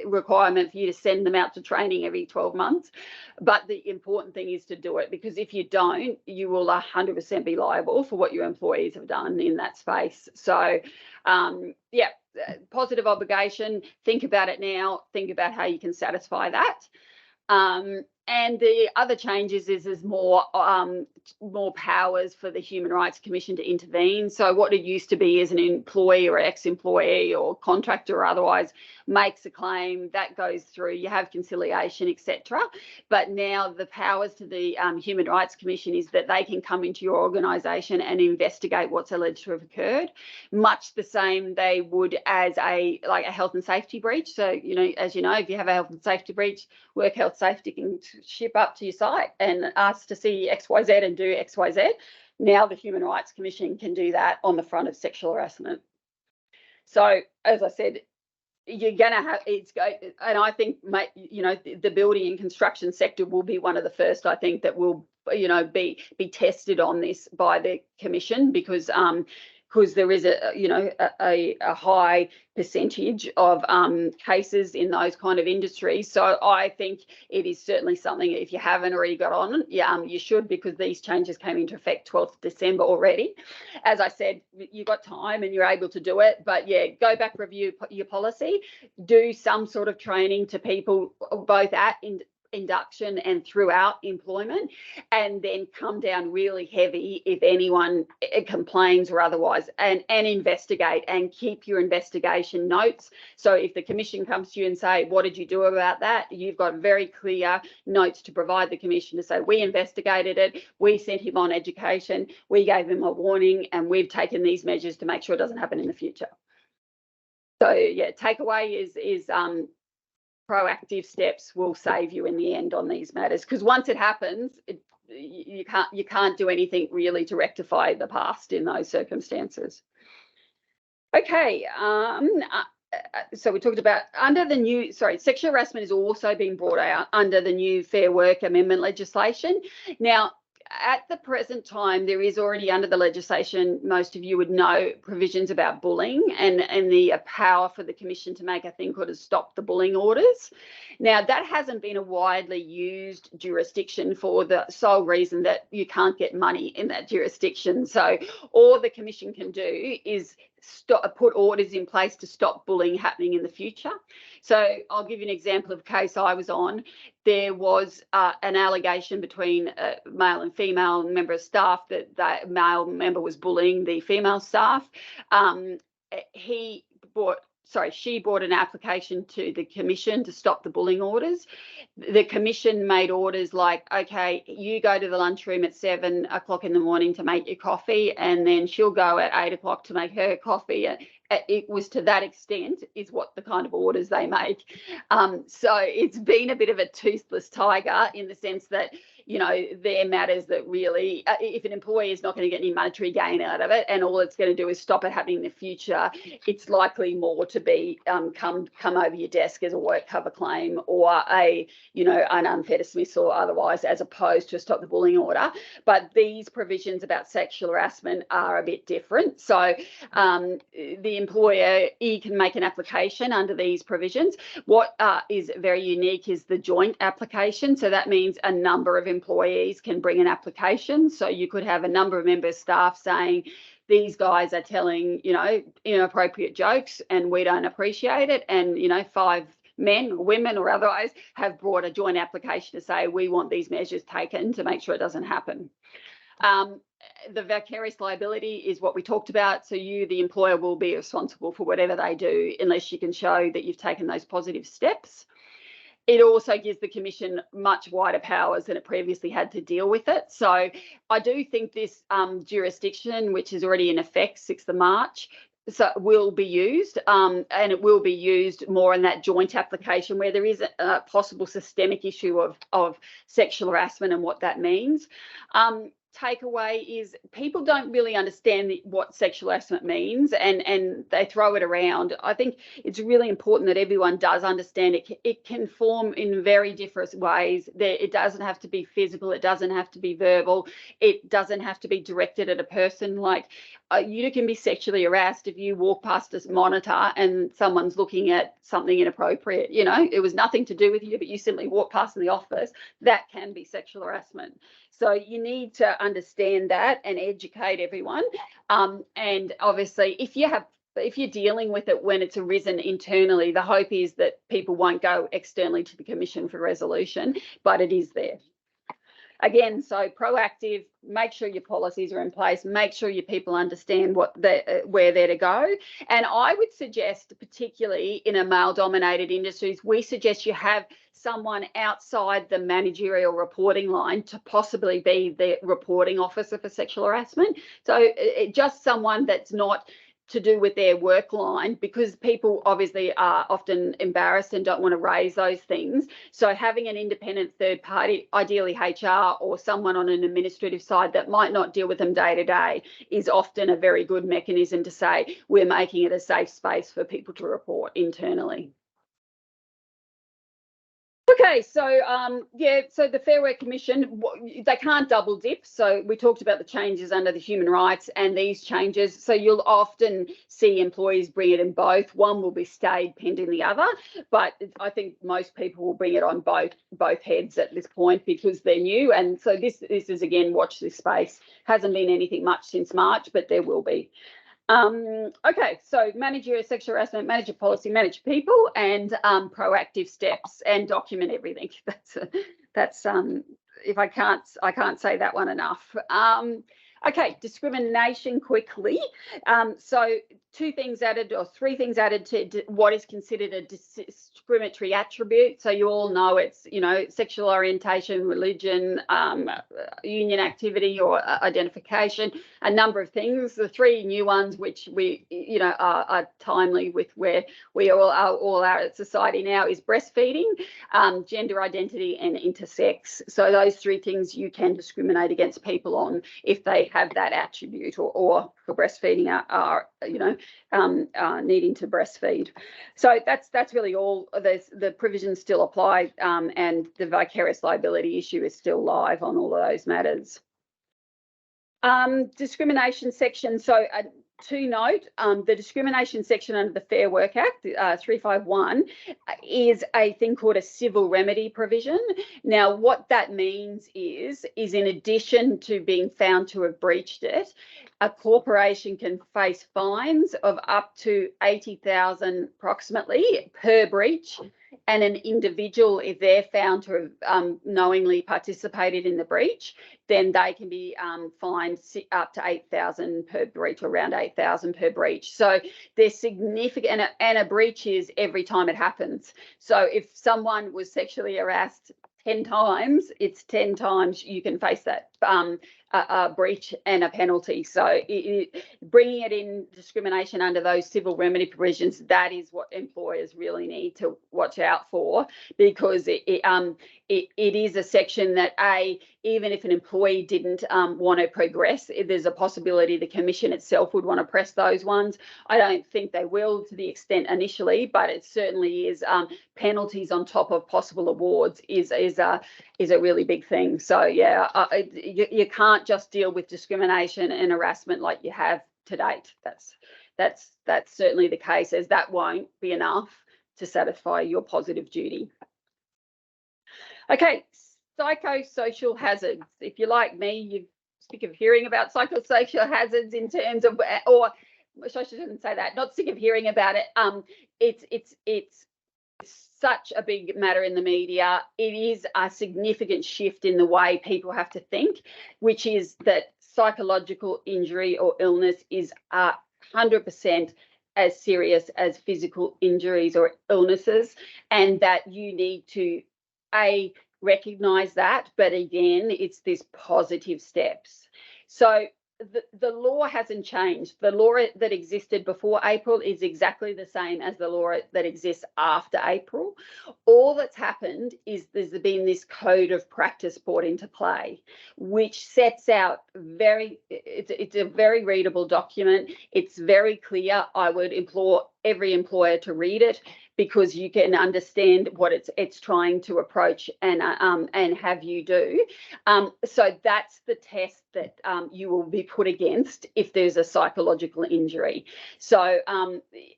requirement for you to send them out to training every 12 months. But the important thing is to do it, because if you don't, you will 100% be liable for what your employees have done in that space. So, positive obligation. Think about it now. Think about how you can satisfy that. And the other changes is more powers for the Human Rights Commission to intervene. So what it used to be is an employee or ex-employee or contractor or otherwise makes a claim, that goes through, you have conciliation, etc. But now the powers to the Human Rights Commission is that they can come into your organisation and investigate what's alleged to have occurred, much the same they would as a health and safety breach. So, as you know, if you have a health and safety breach, Work Health Safety can ship up to your site and ask to see XYZ and do XYZ. Now the Human Rights Commission can do that on the front of sexual harassment. So, as I said, you're going to have, and I think, the building and construction sector will be one of the first, I think, that will, be tested on this by the Commission, because there is a high percentage of cases in those kind of industries. So I think it is certainly something, if you haven't already got on, you should, because these changes came into effect 12th December already. As I said, you've got time and you're able to do it, but go back, review your policy, do some sort of training to people both at induction and throughout employment, and then come down really heavy if anyone complains or otherwise, and investigate, and keep your investigation notes. So if the Commission comes to you and say, what did you do about that? You've got very clear notes to provide the Commission to say, we investigated it, we sent him on education, we gave him a warning, and we've taken these measures to make sure it doesn't happen in the future. So takeaway is proactive steps will save you in the end on these matters, because once it happens, you can't do anything really to rectify the past in those circumstances. Okay, so we talked about sexual harassment is also being brought out under the new Fair Work Amendment legislation. Now, at the present time, there is already under the legislation, most of you would know, provisions about bullying and the power for the Commission to make a thing called a stop the bullying orders. Now, that hasn't been a widely used jurisdiction for the sole reason that you can't get money in that jurisdiction. So all the Commission can do is put orders in place to stop bullying happening in the future. So I'll give you an example of a case I was on. There was an allegation between a male and female member of staff that the male member was bullying the female staff. She brought an application to the Commission to stop the bullying orders. The Commission made orders like, okay, you go to the lunchroom at 7 o'clock in the morning to make your coffee, and then she'll go at 8 o'clock to make her coffee. It was to that extent is what the kind of orders they make. So it's been a bit of a toothless tiger, in the sense that they're matters that really, if an employee is not going to get any monetary gain out of it and all it's going to do is stop it happening in the future, it's likely more to be come over your desk as a work cover claim or an unfair dismissal or otherwise, as opposed to a stop the bullying order. But these provisions about sexual harassment are a bit different. So the employee can make an application under these provisions. What is very unique is the joint application. So that means a number of employees can bring an application. So you could have a number of members of staff saying, these guys are telling, inappropriate jokes and we don't appreciate it. And, 5 men or women or otherwise have brought a joint application to say, we want these measures taken to make sure it doesn't happen. The vicarious liability is what we talked about. So you, the employer, will be responsible for whatever they do unless you can show that you've taken those positive steps. It also gives the Commission much wider powers than it previously had to deal with it. So I do think this jurisdiction, which is already in effect 6th of March, will be used, and it will be used more in that joint application where there is a possible systemic issue of sexual harassment and what that means. Takeaway is people don't really understand what sexual harassment means and they throw it around. I think it's really important that everyone does understand it. It can form in very different ways. It doesn't have to be physical. It doesn't have to be verbal. It doesn't have to be directed at a person. Like you can be sexually harassed if you walk past a monitor and someone's looking at something inappropriate. It was nothing to do with you, but you simply walk past in the office. That can be sexual harassment. So you need to understand that and educate everyone. And obviously, if you're dealing with it when it's arisen internally, the hope is that people won't go externally to the Commission for resolution, but it is there. Again, so proactive, make sure your policies are in place, make sure your people understand where they're to go. And I would suggest, particularly in a male-dominated industries, we suggest you have someone outside the managerial reporting line to possibly be the reporting officer for sexual harassment. So just someone that's not to do with their work line, because people obviously are often embarrassed and don't want to raise those things. So having an independent third party, ideally HR or someone on an administrative side that might not deal with them day to day, is often a very good mechanism to say we're making it a safe space for people to report internally. Okay, so so the Fair Work Commission, they can't double dip. So we talked about the changes under the human rights and these changes. So you'll often see employees bring it in both. One will be stayed pending the other, but I think most people will bring it on both heads at this point because they're new. And so this is, again, watch this space. Hasn't been anything much since March, but there will be. Okay, so manage your sexual harassment, manage your policy, manage people, and proactive steps, and document everything. That's if I can't say that one enough. Okay, discrimination quickly. So 2 things added or 3 things added to what is considered a discriminatory attribute. So you all know it's, sexual orientation, religion, union activity or identification, a number of things. The 3 new ones, which we, are timely with where we all are at society now, is breastfeeding, gender identity and intersex. So those 3 things you can discriminate against people on if they have that attribute or for breastfeeding are needing to breastfeed. So that's really all. The provisions still apply, and the vicarious liability issue is still live on all of those matters. Discrimination section. So to note, the discrimination section under the Fair Work Act, 351, is a thing called a civil remedy provision. Now, what that means is in addition to being found to have breached it, a corporation can face fines of up to 80,000 approximately per breach, and an individual, if they're found to have knowingly participated in the breach, then they can be fined up to 8,000 per breach, or around 8,000 per breach. So they're significant, and a breach is every time it happens. So if someone was sexually harassed 10 times, it's 10 times you can face that a breach and a penalty. So bringing it in discrimination under those civil remedy provisions, that is what employers really need to watch out for, because it is a section that even if an employee didn't want to progress, there's a possibility the commission itself would want to press those ones. I don't think they will to the extent initially, but it certainly is. Penalties on top of possible awards is a really big thing. So yeah, you can't just deal with discrimination and harassment like you have to date. That's certainly the case, as that won't be enough to satisfy your positive duty. Okay, psychosocial hazards. If you're like me, you're sick of hearing about psychosocial hazards in terms of, or I shouldn't say that, not sick of hearing about it. It's such a big matter in the media. It is a significant shift in the way people have to think, which is that psychological injury or illness is 100% as serious as physical injuries or illnesses, and that you need to recognise that, but again, it's this positive steps. So the law hasn't changed. The law that existed before April is exactly the same as the law that exists after April. All that's happened is there's been this code of practice brought into play, which sets out it's a very readable document. It's very clear. I would implore every employer to read it, because you can understand what it's trying to approach and have you do. So that's the test that you will be put against if there's a psychological injury. So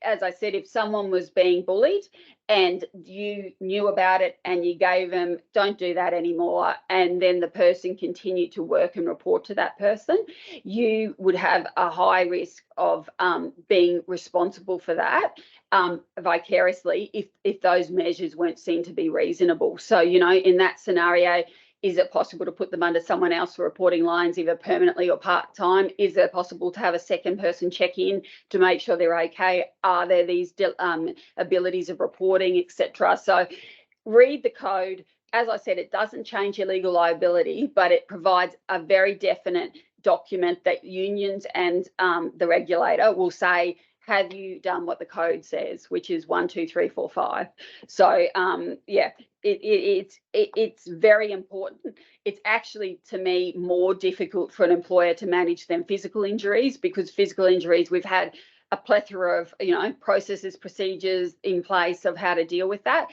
as I said, if someone was being bullied and you knew about it and you gave them, don't do that anymore, and then the person continued to work and report to that person, you would have a high risk of being responsible for that vicariously if those measures weren't seen to be reasonable. So, you know, in that scenario, is it possible to put them under someone else for reporting lines, either permanently or part-time? Is it possible to have a second person check in to make sure they're okay? Are there these abilities of reporting, etc.? So read the code. As I said, it doesn't change your legal liability, but it provides a very definite document that unions and the regulator will say, have you done what the code says, which is 1, 2, 3, 4, 5. So yeah, it's very important. It's actually, to me, more difficult for an employer to manage than physical injuries, because physical injuries, we've had a plethora of, you know, processes, procedures in place of how to deal with that.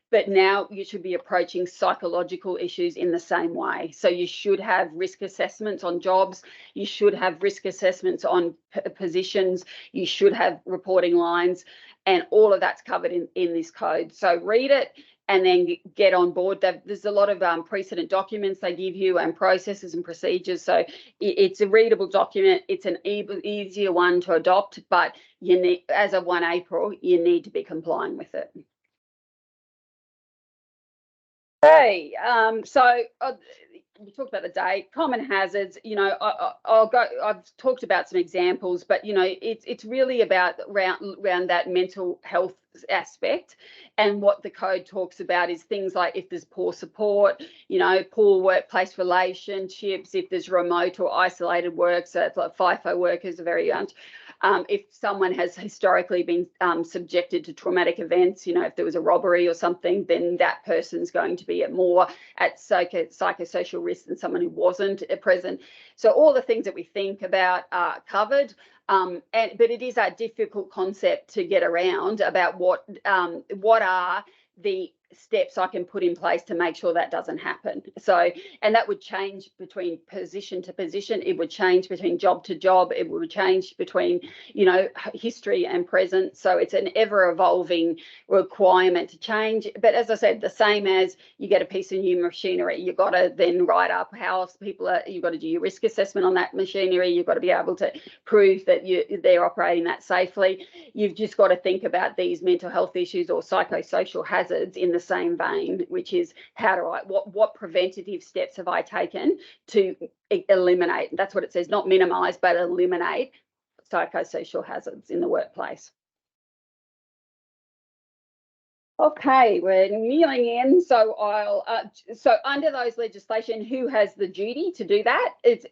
But now you should be approaching psychological issues in the same way. So you should have risk assessments on jobs. You should have risk assessments on positions. You should have reporting lines, and all of that's covered in this code. So read it and then get on board. There's a lot of precedent documents they give you and processes and procedures. So it's a readable document. It's an easier one to adopt, but you need, as of 1 April, you need to be complying with it. Okay, so we talked about the date, common hazards. You know, I've talked about some examples, but you know, it's really about around that mental health aspect. And what the code talks about is things like if there's poor support, you know, poor workplace relationships, if there's remote or isolated work, so it's like FIFO workers are very if someone has historically been subjected to traumatic events, you know, if there was a robbery or something, then that person's going to be more at psychosocial risk than someone who wasn't present. So all the things that we think about are covered. But it is a difficult concept to get around about what are the steps I can put in place to make sure that doesn't happen. So, and that would change between position to position. It would change between job to job. It would change between, you know, history and present. So it's an ever evolving requirement to change. But as I said, the same as you get a piece of new machinery, you've got to then write up how else people are, you've got to do your risk assessment on that machinery. You've got to be able to prove that they're operating that safely. You've just got to think about these mental health issues or psychosocial hazards in the same vein, which is what preventative steps have I taken to eliminate, that's what it says, not minimize, but eliminate psychosocial hazards in the workplace. Okay, we're nearing in. So I'll so under those legislation, who has the duty to do that? It's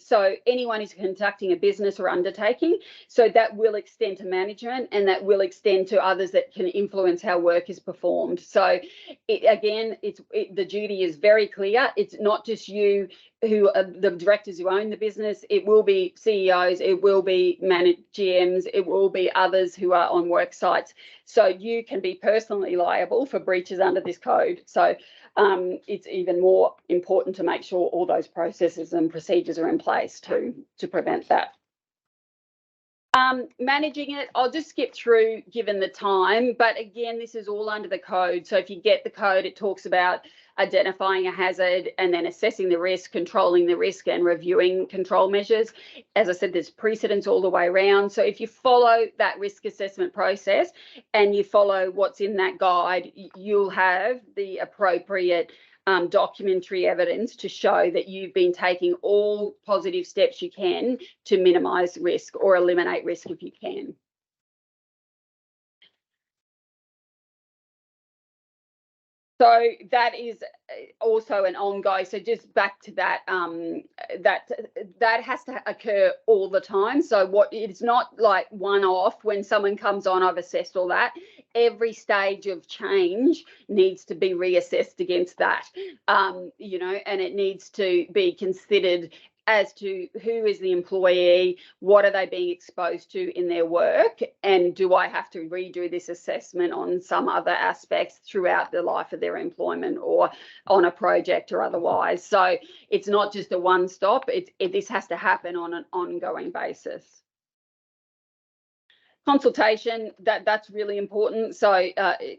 so anyone who's conducting a business or undertaking. So that will extend to management, and that will extend to others that can influence how work is performed. So the duty is very clear. It's not just you who are the directors who own the business. It will be CEOs, it will be GMs, it will be others who are on work sites. So you can be personally liable for breaches under this code. So it's even more important to make sure all those processes and procedures are in place to prevent that. Managing it, I'll just skip through given the time, but again, this is all under the code. So if you get the code, it talks about identifying a hazard and then assessing the risk, controlling the risk, and reviewing control measures. As I said, there's precedence all the way around. So if you follow that risk assessment process and you follow what's in that guide, you'll have the appropriate documentary evidence to show that you've been taking all positive steps you can to minimise risk or eliminate risk if you can. So that is also an ongoing. So just back to that, that has to occur all the time. So it's not like one-off when someone comes on, I've assessed all that. Every stage of change needs to be reassessed against that, you know, and it needs to be considered as to who is the employee, what are they being exposed to in their work, and do I have to redo this assessment on some other aspects throughout the life of their employment or on a project or otherwise. So it's not just a one-stop, this has to happen on an ongoing basis. Consultation, that's really important. So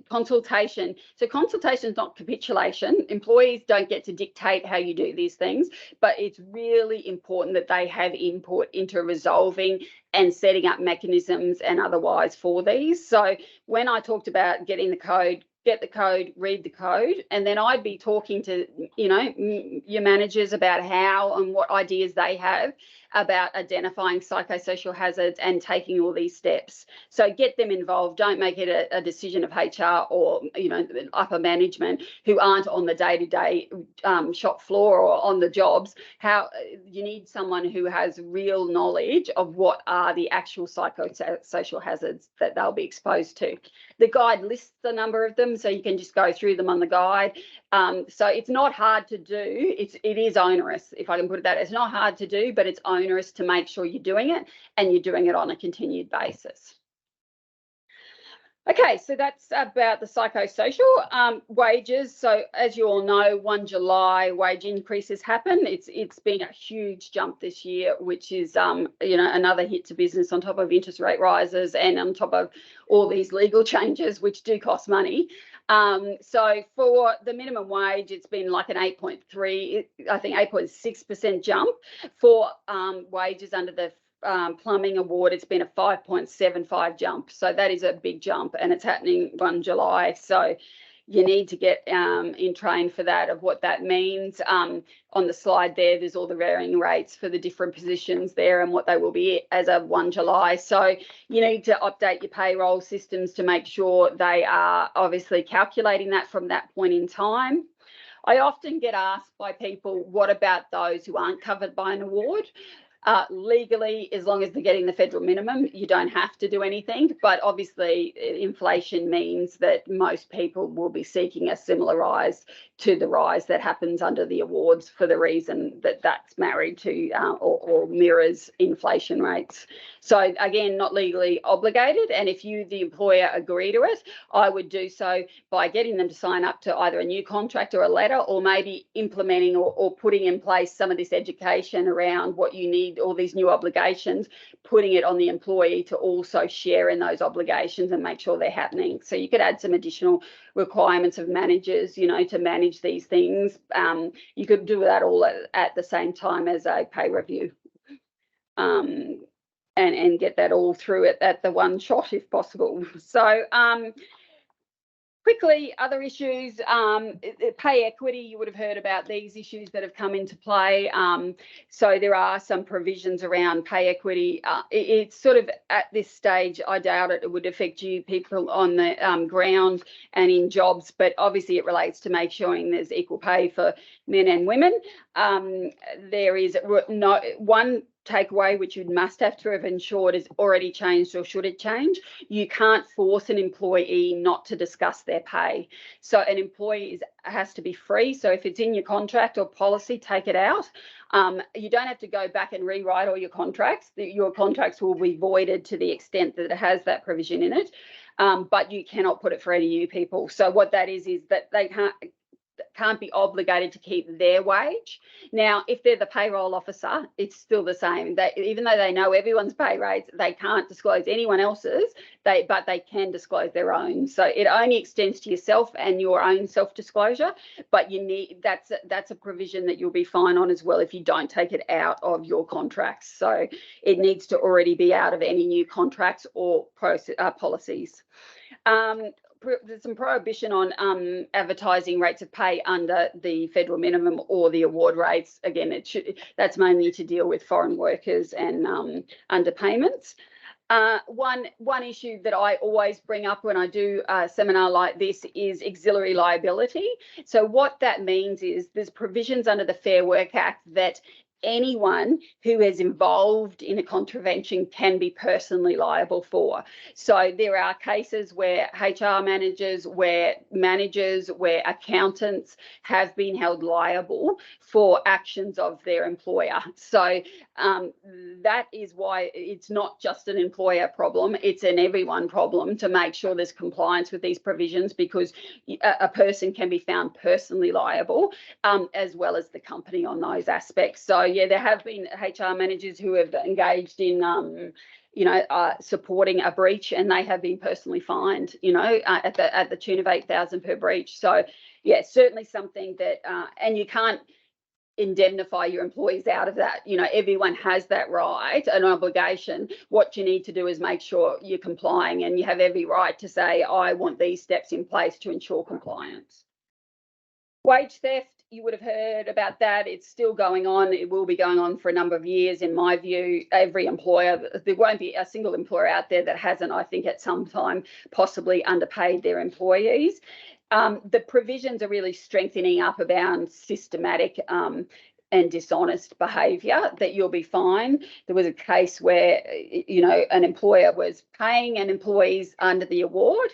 consultation is not capitulation. Employees don't get to dictate how you do these things, but it's really important that they have input into resolving and setting up mechanisms and otherwise for these. So when I talked about getting the code, get the code, read the code, and then I'd be talking to, you know, your managers about how and what ideas they have about identifying psychosocial hazards and taking all these steps. So get them involved. Don't make it a decision of HR or, you know, upper management who aren't on the day-to-day shop floor or on the jobs. How you need someone who has real knowledge of what are the actual psychosocial hazards that they'll be exposed to. The guide lists a number of them, so you can just go through them on the guide. So it's not hard to do. It is onerous, if I can put it that. It's not hard to do, but it's onerous to make sure you're doing it and you're doing it on a continued basis. Okay, so that's about the psychosocial wages. So as you all know, 1 July wage increases happen. It's been a huge jump this year, which is you know, another hit to business on top of interest rate rises and on top of all these legal changes, which do cost money. So for the minimum wage, it's been like an 8.3, I think 8.6% jump. For wages under the plumbing award, it's been a 5.75 jump. So that is a big jump, and it's happening 1 July. So you need to get in train for that, of what that means. On the slide there's all the varying rates for the different positions there and what they will be as of 1 July. So you need to update your payroll systems to make sure they are obviously calculating that from that point in time. I often get asked by people, what about those who aren't covered by an award? Legally, as long as they're getting the federal minimum, you don't have to do anything. But obviously, inflation means that most people will be seeking a similar rise to the rise that happens under the awards, for the reason that that's married to or mirrors inflation rates. So again, not legally obligated. And if you, the employer, agree to it, I would do so by getting them to sign up to either a new contract or a letter, or maybe implementing or putting in place some of this education around what you need, all these new obligations, putting it on the employee to also share in those obligations and make sure they're happening. So you could add some additional requirements of managers, you know, to manage these things. You could do that all at the same time as a pay review, and get that all through it at the one shot if possible. So Quickly, other issues, pay equity, you would have heard about these issues that have come into play. So there are some provisions around pay equity. It's sort of at this stage, I doubt it would affect you people on the ground and in jobs, but obviously it relates to make sure there's equal pay for men and women. There is one takeaway which you must have to have ensured is already changed, or should it change. You can't force an employee not to discuss their pay. So an employee has to be free. So if it's in your contract or policy, take it out. You don't have to go back and rewrite all your contracts. Your contracts will be voided to the extent that it has that provision in it, but you cannot put it for any new people. So what that is that they can't be obligated to keep their wage. Now, if they're the payroll officer, it's still the same. Even though they know everyone's pay rates, they can't disclose anyone else's, but they can disclose their own. So it only extends to yourself and your own self-disclosure, but that's a provision that you'll be fine on as well if you don't take it out of your contracts. So it needs to already be out of any new contracts or policies. There's some prohibition on advertising rates of pay under the federal minimum or the award rates. Again, that's mainly to deal with foreign workers and underpayments. One issue that I always bring up when I do a seminar like this is auxiliary liability. So what that means is there's provisions under the Fair Work Act that anyone who is involved in a contravention can be personally liable for. So there are cases where HR managers, where accountants have been held liable for actions of their employer. So that is why it's not just an employer problem, it's an everyone problem to make sure there's compliance with these provisions, because a person can be found personally liable as well as the company on those aspects. So yeah, there have been HR managers who have engaged in supporting a breach, and they have been personally fined, at the tune of $8,000 per breach. So yeah, certainly something that, and you can't indemnify your employees out of that. Everyone has that right, an obligation. What you need to do is make sure you're complying, and you have every right to say, I want these steps in place to ensure compliance. Wage theft, you would have heard about that. It's still going on. It will be going on for a number of years, in my view. Every employer, there won't be a single employer out there that hasn't, I think, at some time possibly underpaid their employees. The provisions are really strengthening up around systematic and dishonest behaviour, that you'll be fine. There was a case where, an employer was paying an employees under the award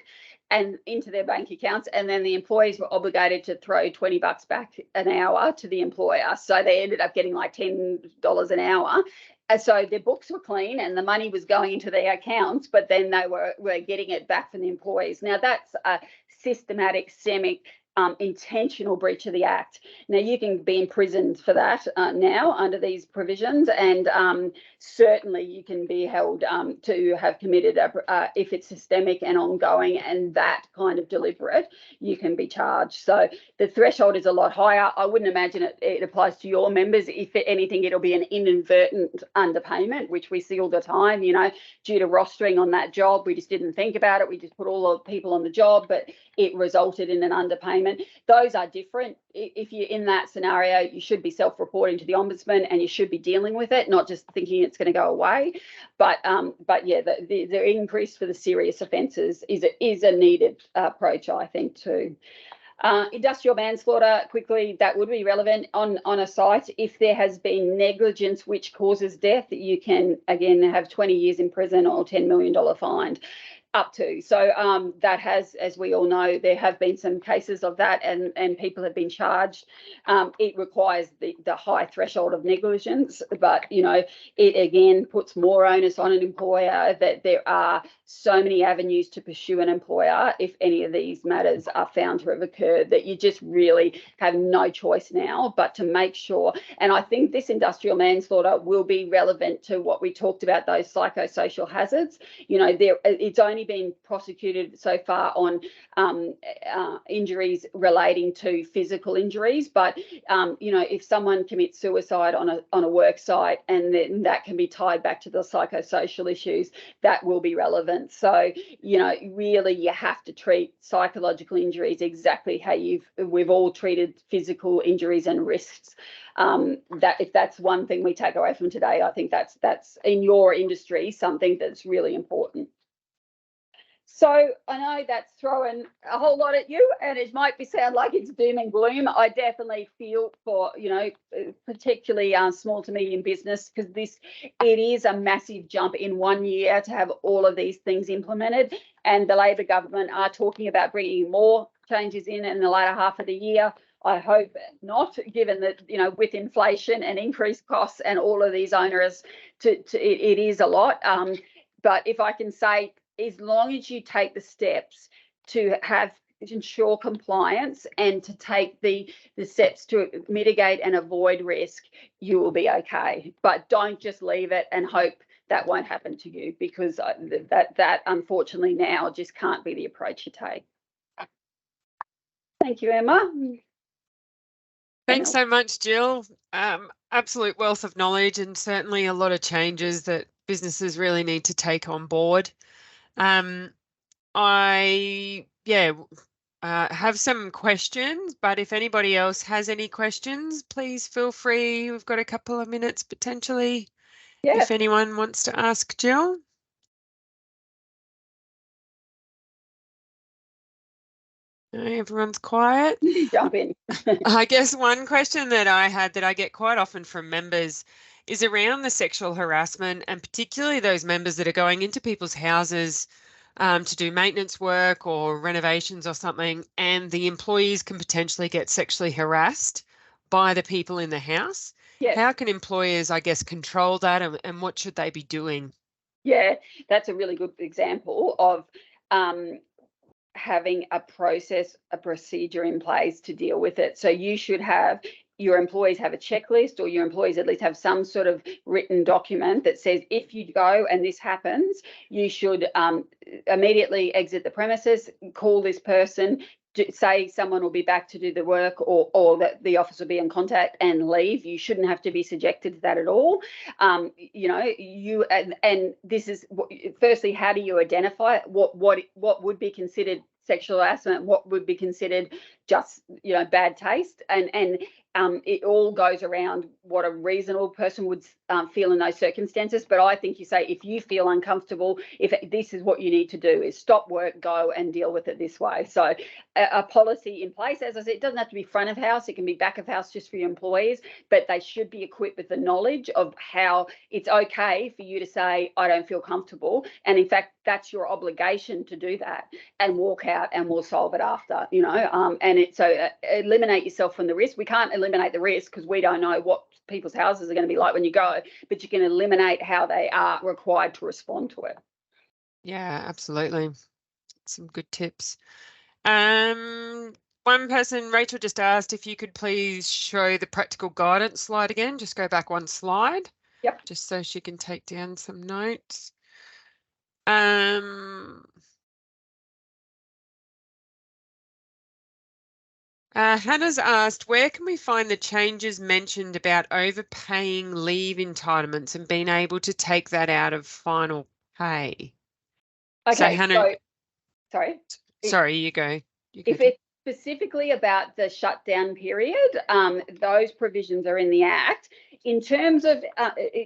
and into their bank accounts, and then the employees were obligated to throw $20 back an hour to the employer. So they ended up getting like $10 an hour. And so their books were clean and the money was going into their accounts, but then they were getting it back from the employees. Now that's a systematic, intentional breach of the Act. Now you can be imprisoned for that now under these provisions, and certainly you can be held to have committed if it's systemic and ongoing and that kind of deliberate, you can be charged. So the threshold is a lot higher. I wouldn't imagine it applies to your members. If anything, it'll be an inadvertent underpayment, which we see all the time, due to rostering on that job. We just didn't think about it. We just put all the people on the job, but it resulted in an underpayment. Those are different. If you're in that scenario, you should be self-reporting to the Ombudsman and you should be dealing with it, not just thinking it's going to go away. But yeah, the increase for the serious offences is a needed approach, I think, too. Industrial manslaughter, quickly, that would be relevant on a site. If there has been negligence which causes death, you can, again, have 20 years in prison or $10 million fine. Up to. So that has, as we all know, there have been some cases of that, and people have been charged. It requires the high threshold of negligence, but it again puts more onus on an employer, that there are so many avenues to pursue an employer if any of these matters are found to have occurred, that you just really have no choice now but to make sure. And I think this industrial manslaughter will be relevant to what we talked about, those psychosocial hazards. It's only only been prosecuted so far on injuries relating to physical injuries, but you know, if someone commits suicide on a work site, and then that can be tied back to the psychosocial issues, that will be relevant. So, you know, really you have to treat psychological injuries exactly how we've all treated physical injuries and risks. That if that's one thing we take away from today, I think that's in your industry something that's really important. So I know that's throwing a whole lot at you, and it might sound like it's doom and gloom. I definitely feel for, you know, particularly small to medium business, because it is a massive jump in 1 year to have all of these things implemented, and the Labor government are talking about bringing more changes in the latter half of the year. I hope not, given that, you know, with inflation and increased costs and all of these onerous, it is a lot. But if I can say, as long as you take the steps to ensure compliance and to take the steps to mitigate and avoid risk, you will be okay. But don't just leave it and hope that won't happen to you, because that unfortunately now just can't be the approach you take. Thank you, Emma. Thanks so much, Jill. Absolute wealth of knowledge, and certainly a lot of changes that businesses really need to take on board. I have some questions, but if anybody else has any questions, please feel free. We've got a couple of minutes potentially. Yeah. If anyone wants to ask Jill. Everyone's quiet. Jump in. I guess one question that I had that I get quite often from members is around the sexual harassment, and particularly those members that are going into people's houses to do maintenance work or renovations or something, and the employees can potentially get sexually harassed by the people in the house. Yes. How can employers, I guess, control that, and what should they be doing? Yeah, that's a really good example of having a procedure in place to deal with it. So you should have your employees have a checklist, or your employees at least have some sort of written document that says, if you go and this happens, you should immediately exit the premises, call this person, say someone will be back to do the work, or that the office will be in contact, and leave. You shouldn't have to be subjected to that at all. You know, and this is firstly, how do you identify what would be considered sexual harassment, what would be considered just, you know, bad taste, and it all goes around what a reasonable person would feel in those circumstances. But I think you say, if you feel uncomfortable, if this is what you need to do, is stop work, go and deal with it this way. So a policy in place, as I said, it doesn't have to be front of house, it can be back of house just for your employees, but they should be equipped with the knowledge of how it's okay for you to say, I don't feel comfortable, and in fact that's your obligation to do that, and walk out, and we'll solve it after, you know. And eliminate yourself from the risk. We can't eliminate the risk because we don't know what people's houses are going to be like when you go, but you can eliminate how they are required to respond to it. Yeah, absolutely. Some good tips. One person, Rachel, just asked if you could please show the practical guidance slide again. Just go back one slide. Yep. Just so she can take down some notes. Hannah's asked, where can we find the changes mentioned about overpaying leave entitlements and being able to take that out of final pay? Okay, so Hannah, sorry, you go. If it's specifically about the shutdown period, those provisions are in the Act. In terms of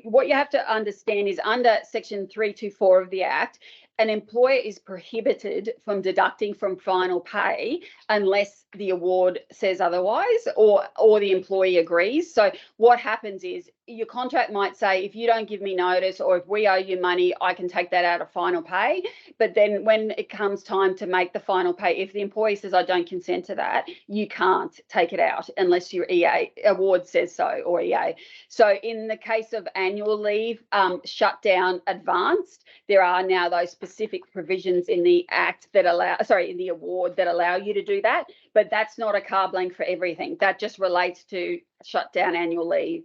what you have to understand is, under Section 324 of the Act, an employer is prohibited from deducting from final pay unless the award says otherwise, or the employee agrees. So what happens is, your contract might say, if you don't give me notice, or if we owe you money, I can take that out of final pay. But then when it comes time to make the final pay, if the employee says, I don't consent to that, you can't take it out unless your EA award says so, or EA. So in the case of annual leave, shutdown advanced, there are now those specific provisions in the Act that allow, in the award that allow you to do that. but that's not a carte blanche for everything. That just relates to shutdown annual leave.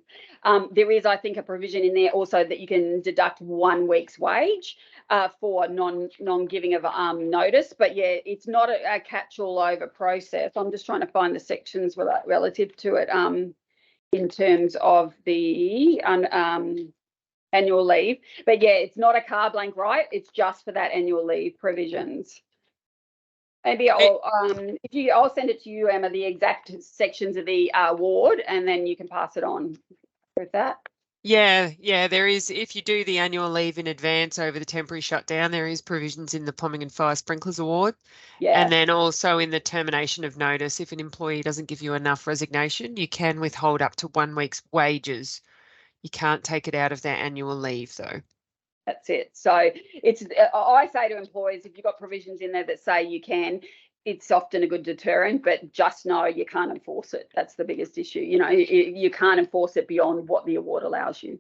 There is, I think, a provision in there also that you can deduct 1 week's wage for non-giving of notice. But yeah, it's not a catch-all over process. I'm just trying to find the sections relative to it in terms of the annual leave. But yeah, it's not a carte blanche, right? It's just for that annual leave provisions. Maybe I'll send it to you, Emma, the exact sections of the award, and then you can pass it on with that. Yeah, there is. If you do the annual leave in advance over the temporary shutdown, there is provisions in the Plumbing and Fire Sprinklers Award. Yeah. And then also in the termination of notice, if an employee doesn't give you enough resignation, you can withhold up to 1 week's wages. You can't take it out of their annual leave, though. That's it. So I say to employees, if you've got provisions in there that say you can, it's often a good deterrent, but just know you can't enforce it. That's the biggest issue. You know, you can't enforce it beyond what the award allows you.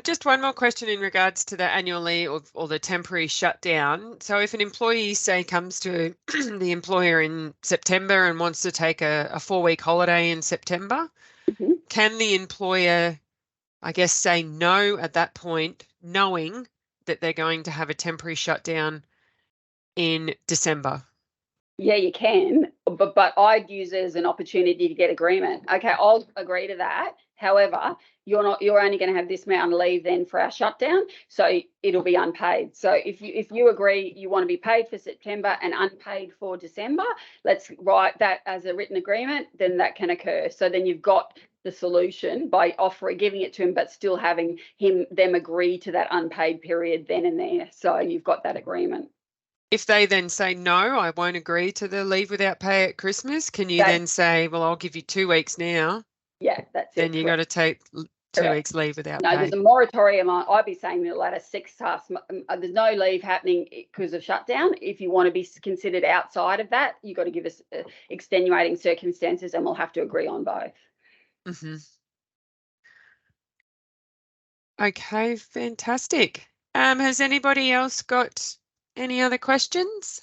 Just one more question in regards to the annual leave or the temporary shutdown. So if an employee, say, comes to the employer in September and wants to take a 4-week holiday in September, can the employer, I guess, say no at that point, knowing that they're going to have a temporary shutdown in December? Yeah, you can, but I'd use it as an opportunity to get agreement. Okay, I'll agree to that. However, you're only going to have this amount of leave then for our shutdown, so it'll be unpaid. So if you agree you want to be paid for September and unpaid for December, let's write that as a written agreement, then that can occur. So then you've got the solution by giving it to him, but still having them agree to that unpaid period then and there. So you've got that agreement. If they then say, no, I won't agree to the leave without pay at Christmas, can you then say, well, I'll give you 2 weeks now? Yeah, that's it. Then you got to take 2 weeks leave without pay. No, there's a moratorium. I'd be saying the latter 6 tasks. There's no leave happening because of shutdown. If you want to be considered outside of that, you've got to give us extenuating circumstances, and we'll have to agree on both. Okay, fantastic. Has anybody else got any other questions?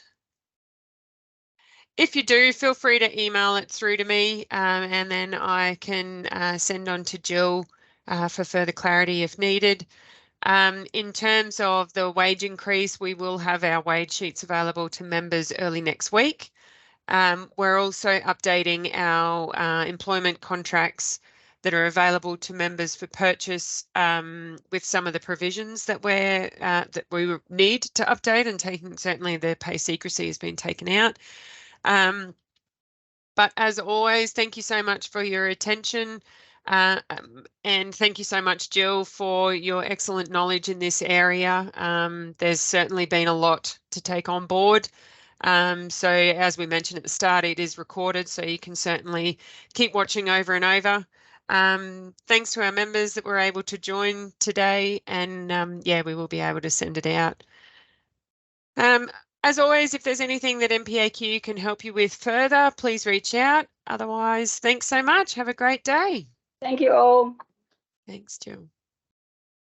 If you do, feel free to email it through to me, and then I can send on to Jill for further clarity if needed. In terms of the wage increase, we will have our wage sheets available to members early next week. We're also updating our employment contracts that are available to members for purchase with some of the provisions that we need to update, and certainly the pay secrecy has been taken out. But as always, thank you so much for your attention. And thank you so much, Jill, for your excellent knowledge in this area. There's certainly been a lot to take on board. So as we mentioned at the start, it is recorded, so you can certainly keep watching over and over. Thanks to our members that were able to join today, and yeah, we will be able to send it out. As always, if there's anything that MPAQ can help you with further, please reach out. Otherwise, thanks so much. Have a great day. Thank you all. Thanks, Jill.